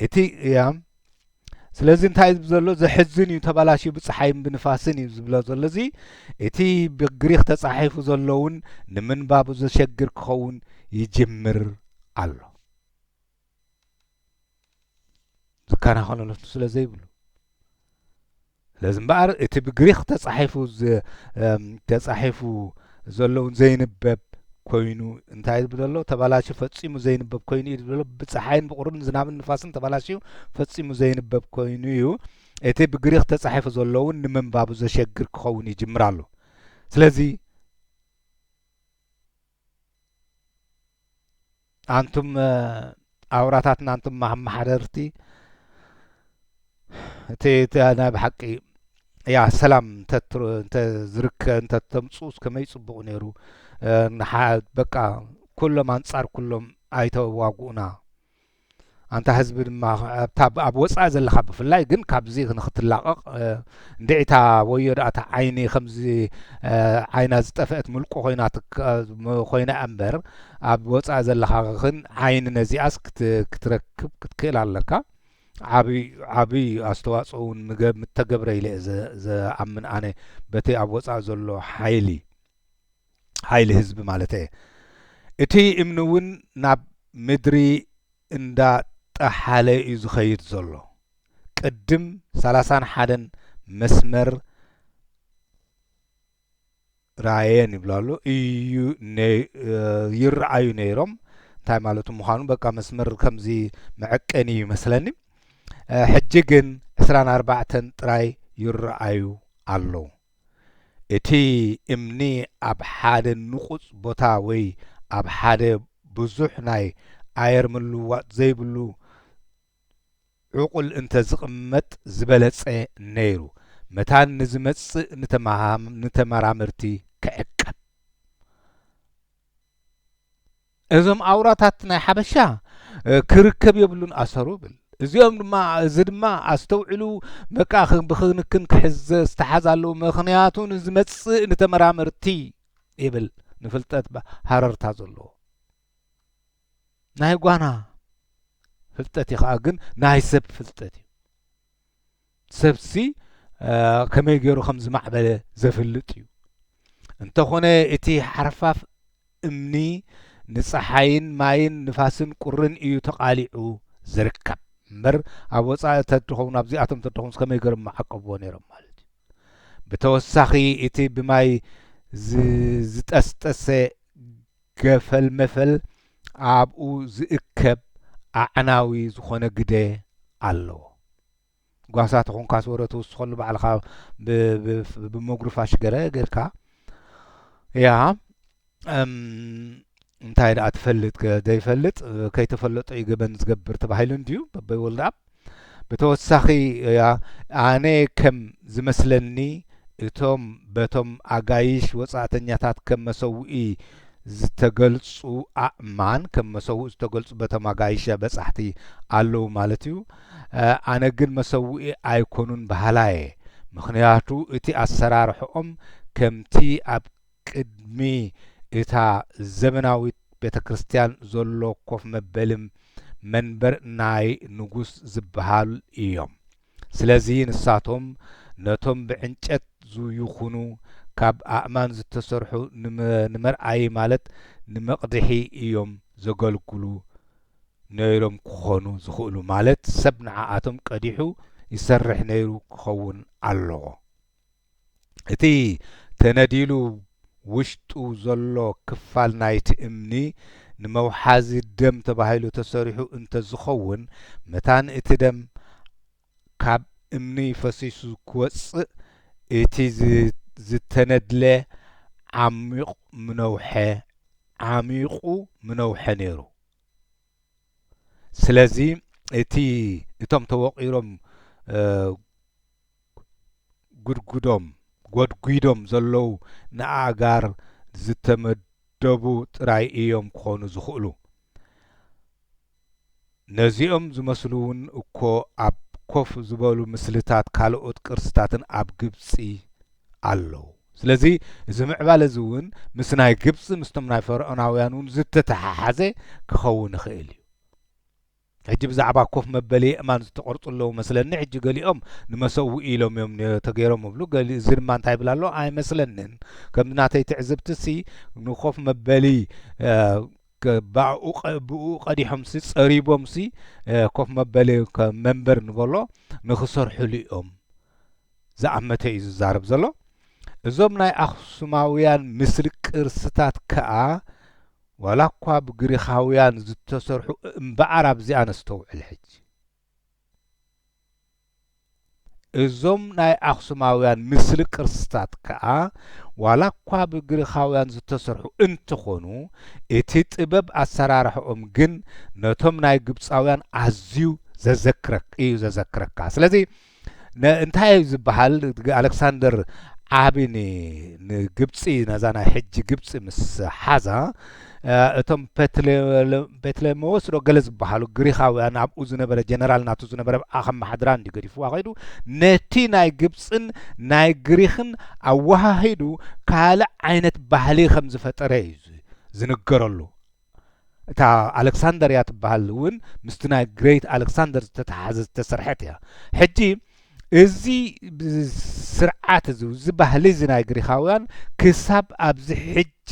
እቲ እያ ስለዚ እንታይ ዝብል ዘሎ ዘሕዝን እዩ ተበላሽዩ ብፀሓይን ብንፋስን እዩ ዝብሎ ዘሎ እዚ እቲ ብግሪክ ተጻሒፉ ዘሎ እውን ንምንባቡ ዘሸግር ክኸውን ይጅምር ኣሎ ዝከናኸነለቱ ስለ ዘይብሉ ስለዚ እምበኣር እቲ ብግሪክ ተጻሒፉ ዘለውን ዘይንበብ ኮይኑ እንታይ ዝብል ዘሎ ተበላሽዩ ፈጺሙ ዘይንበብ ኮይኑ እዩ ዝብሎ ብፀሓይን ብቁርን ዝናብን ንፋስን ተበላሽዩ ፈጺሙ ዘይንበብ ኮይኑ እዩ እቲ ብግሪክ ተጻሒፉ ዘለውን ንምንባቡ ዘሸግር ክኸውን ይጅምር ኣሎ ስለዚ አንቱም ኣውራታትና አንቱም ማሕደርቲ እቲ ናይ ብሓቂ ያ ሰላም እንተዝርከ እንተተምጽኡ ከመይ ጽቡቕ ነይሩ በቃ ኩሎም አንጻር ኩሎም ኣይተዋጉኡና አንታ ህዝቢ ድማ ኣብ ወጻእ ዘለኻ ብፍላይ ግን ካብዚ ንኽትላቐቕ እንድዒታ ወዮ ዳእታ ዓይኒ ከምዚ ዓይና ዝጠፍአት ምልቆ ኮይና እምበር ኣብ ወጻእ ዘለኻ ግን ዓይኒ ነዚኣስ ክትረክብ ክትክእል ኣለካ ዓብይ ኣስተዋጽኦ እውን ምተገብረ ኢለ ዝኣምን ኣነ በቲ ኣብ ወጻእ ዘሎ ሓይሊ ህዝቢ ማለት እየ እቲ እምኒ እውን ናብ ምድሪ እንዳጠሓለ እዩ ዝኸይድ ዘሎ ቅድም 31 መስመር ራእየን ይብላሉ እዩ ይረአዩ ነይሮም እንታይ ማለቱ ምዃኑ በቃ መስመር ከምዚ መዐቀኒ ይመስለኒ ሕጂ ግን 24 ጥራይ ይረአዩ ኣለዉ እቲ እምኒ ኣብ ሓደ ንቑፅ ቦታ ወይ ኣብ ሓደ ብዙሕ ናይ ኣየር ምልውዋጥ ዘይብሉ ዕቁል እንተ ዝቕመጥ ዝበለጸ ነይሩ መታን ንዝመጽእ ንተመራምርቲ ክዕቀብ እዞም ኣውራታት ናይ ሓበሻ ክርከብ የብሉን ኣሰሩ ብል እዚኦም ድማ ኣስተውዕሉ በቃ ብክንክን ክሕዘ ዝተሓዛለዉ ምክንያቱ ንዝመጽእ ንተመራምርቲ ይብል ንፍልጠት ሃረርታ ዘለዎ ናይ ጓና ፍልጠት ይኸዓ ግን ናይ ሰብ ፍልጠት እዩ ሰብሲ ከመይ ገይሩ ከም ዝማዕበለ ዘፍልጥ እዩ እንተኾነ እቲ ሓርፋፍ እምኒ ንፀሓይን ማይን ንፋስን ቁርን እዩ ተቃሊዑ ዝርከብ እምበር ኣብ ወፃኢ ተድኸውን ኣብዚኣቶም ተድኸውን ከመይ ገይሮም መዓቀብዎ ነይሮም ማለት እዩ ብተወሳኺ እቲ ብማይ ዝጠስጠሰ ገፈል መፈል ኣብኡ ዝእከብ ኣዕናዊ ዝኾነ ግደ ኣለዎ ጓሳት ኾንካስ ወረቱ ውስኸሉ ባዕልኻ ብመጉርፋሽ ጌርካ ያ እንታይ ደኣ ትፈልጥ ዘይፈልጥ ከይተፈለጦ ይገበን ዝገብር ተባሂሉ እንድዩ በበይወልዳ ብተወሳኺ ኣነ ከም ዝመስለኒ እቶም በቶም ኣጋይሽ ወጻእተኛታት ከም መሰውኢ ዝተገልጹ ኣእማን ከም መሰውኢ ዝተገልጹ በቶም ኣጋይሽ በጻሕቲ ኣለዉ ማለት እዩ ኣነ ግን መሰውኢ ኣይኮኑን ባህላየ ምክንያቱ እቲ ኣሰራርሕኦም ከምቲ ኣብ ቅድሚ እታ ዘመናዊት ቤተ ክርስቲያን ዘሎ ኮፍ መበልም መንበር ናይ ንጉስ ዝበሃል እዮም ስለዚ ንሳቶም ነቶም ብዕንጨት ይኹኑ ካብ ኣእማን ዝተሰርሑ ንመርኣይ ማለት ንመቕድሒ እዮም ዘገልግሉ ነይሮም ክኾኑ ዝኽእሉ ማለት ሰብ ንዓኣቶም ቀዲሑ ይሰርሕ ነይሩ ክኸውን ኣለዎ እቲ ተነዲሉ ውሽጡ ዘሎ ክፋል ናይቲ እምኒ ንመውሓዚ ደም ተባሂሉ ተሰሪሑ እንተዝኸውን መታን እቲ ደም ካብ እምኒ ፈሲሱ ክወፅእ እቲ ዝተነድለ ዓሚቑ ምነውሐ ነይሩ ስለዚ እቶም ተወቂሮም ጎድጉዶም ዘለዉ ንኣጋር ዝተመደቡ ጥራይ እዮም ክኾኑ ዝኽእሉ ነዚኦም ዝመስሉ እውን እኮ ኣብ ኮፍ ዝበሉ ምስልታት ካልኦት ቅርስታትን ኣብ ግብፂ ኣለዉ ስለዚ እዚ ምዕባለ እዚ እውን ምስ ናይ ግብፂ ምስቶም ናይ ፈርዖናውያን እውን ዝተተሓሓዘ ክኸውን ይኽእል እዩ ሕጂ ብዛዕባ ኮፍ መበሊ እማን ዝተቆርጹለዉ መስለኒ ሕጂ ገሊኦም ንመሰውኢ ኢሎም እዮም ተገይሮም ብሉ እዚ ድማ እንታይ ይብል ኣሎ ኣይመስለንን ከም ናተይ ትዕዝብቲሲ ንኮፍ መበሊ ብኡ ቀዲሖምሲ ጸሪቦምሲ ኮፍ መበሊ መንበር ንበሎ ንኽሰርሑሉ እዮም ዝኣመተ እዩ ዝዛረብ ዘሎ እዞም ናይ ኣኽሱማውያን ምስሊ ቅርስታት ከዓ ዋላ እኳ ብግሪኻውያን ዝተሰርሑ እምበኣር ኣብዚኣ ነስተውዕል ሕጂ እዞም ናይ ኣኽሱማውያን ምስሊ ቅርስታት ከዓ ዋላ እኳ ብግሪኻውያን ዝተሰርሑ እንትኾኑ እቲ ጥበብ ኣሰራርሕኦም ግን ነቶም ናይ ግብፃውያን ኣዝዩ ዘዘክረካ ስለዚ እንታይ ዝበሃል ኣሌክሳንደር ዓቢ ንግብፂ ነዛ ናይ ሕጂ ግብፂ ምስ ሓዛ እቶም ፔትሌሞስ ዶ ገለ ዝበሃሉ ግሪኻውያን ኣብኡ ዝነበረ ጀነራል ናቱ ዝነበረ ኣኸም ማሕድራ እንዲገዲፍዋ ኸይዱ ነቲ ናይ ግብፅን ናይ ግሪኽን ኣወሃሂዱ ካልእ ዓይነት ባህሊ ከም ዝፈጠረ እዩ ዝንገረሉ እታ ኣሌክሳንደርያ ትበሃል እውን ምስቲ ናይ ግሬት ኣሌክሳንደር ዝተተሓዘ ዝተሰርሐት እያ ሕጂ እዚ ስርዓት እዚ ባህሊ እዚ ናይ ግሪኻውያን ክሳብ ኣብዚ ሕጂ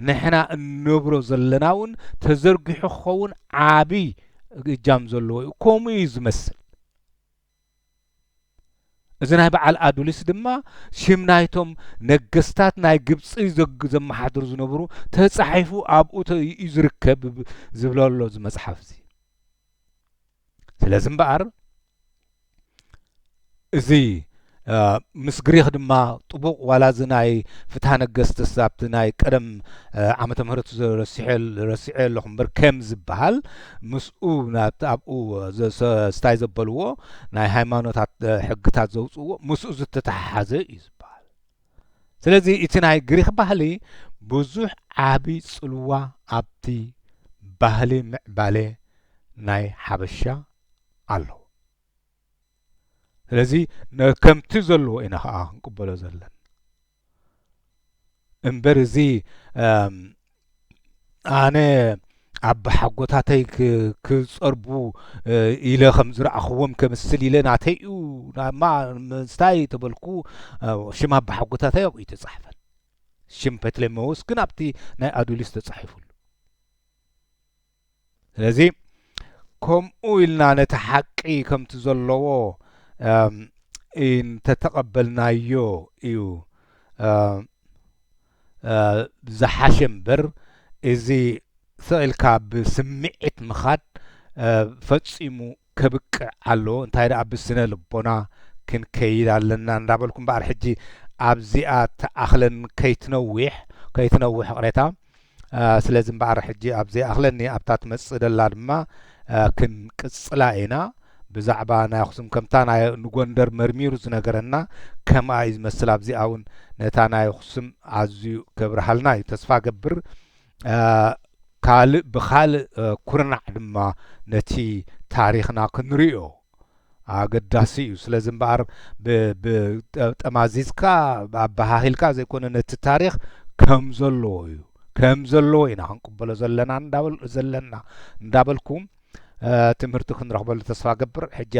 ንሕና እንብሮ ዘለና እውን ተዘርጊሑ ክኸውን ዓብይ እጃም ዘለዎ እዩ ከምኡ እዩ ዝመስል እዚ ናይ በዓል ኣዱሊስ ድማ ሽም ናይቶም ነገስታት ናይ ግብፂ ዘመሓድሩ ዝነበሩ ተጻሒፉ ኣብኡ እዩ ዝርከብ ዝብለሎ ዝመጽሓፍ እዚ ስለዚ እምበኣር እዚ ምስ ግሪኽ ድማ ጥቡቕ ዋላ እዚ ናይ ፍትሐ ነገስቲ ኣብቲ ናይ ቀደም ዓመተ ምህረት ረሲዐ ኣለኹ እምበር ከም ዝበሃል ምስኡ ኣብኡ ስታይ ዘበልዎ ናይ ሃይማኖታት ሕግታት ዘውፅዎ ምስኡ ዝተተሓሓዘ እዩ ዝበሃል ስለዚ እቲ ናይ ግሪኽ ባህሊ ብዙሕ ዓብይ ጽልዋ ኣብቲ ባህሊ ምዕባለ ናይ ሓበሻ ኣለዎ ስለዚ ከምቲ ዘለዎ ኢና ከዓ ክንቅበሎ ዘለና እምበር እዚ ኣነ ኣብ ሓጎታተይ ክጸርቡ ኢለ ከም ዝረኣኽዎም ከምስል ኢለ ናተይኡ ምስታይ ተበልኩ ሽም ኣብ ሓጎታተይ ኣብኡ ተጻሒፈን ሽም ፔትሌሞስ ግን ኣብቲ ናይ ኣዱሊስ ተጻሒፉሉ ስለዚ ከምኡ ኢልና ነቲ ሓቂ ከምቲ ዘለዎ እንተተቐበልናዮ እዩ ዝሓሸ እምበር እዚ ስኢልካ ብስምዒት ምኻድ ፈጺሙ ከብቅዕ ኣለዎ እንታይ ደኣ ብስነ ልቦና ክንከይድ ኣለና እንዳበልኩም እምበኣር ሕጂ ኣብዚኣ ተኣኽለን ከይትነዊሕ ቅሬታ ስለዚ እምበኣር ሕጂ ኣብዘይ ኣኽለኒ ኣብታ ትመጽእ ደላ ድማ ክንቅጽላ ኢና ብዛዕባ ናይ ኣኽሱም ከምታ ናይ ንጎንደር መርሚሩ ዝነገረና ከምኣ እዩ ዝመስል ኣብዚኣ እውን ነታ ናይ ኣኽሱም ኣዝዩ ከብርሃልና እዩ ተስፋ ገብር ብኻልእ ኩርናዕ ድማ ነቲ ታሪኽና ክንሪኦ ኣገዳሲ እዩ ስለዚ እምበኣር ብጠማዚዝካ ኣባሃሂልካ ዘይኮነ ነቲ ታሪኽ ከም ዘለዎ ኢና ክንቅበሎ ዘለና እንዳበልኩም ትምህርቲ ክንረኽበሉ ተስፋ ገብር ሕጂ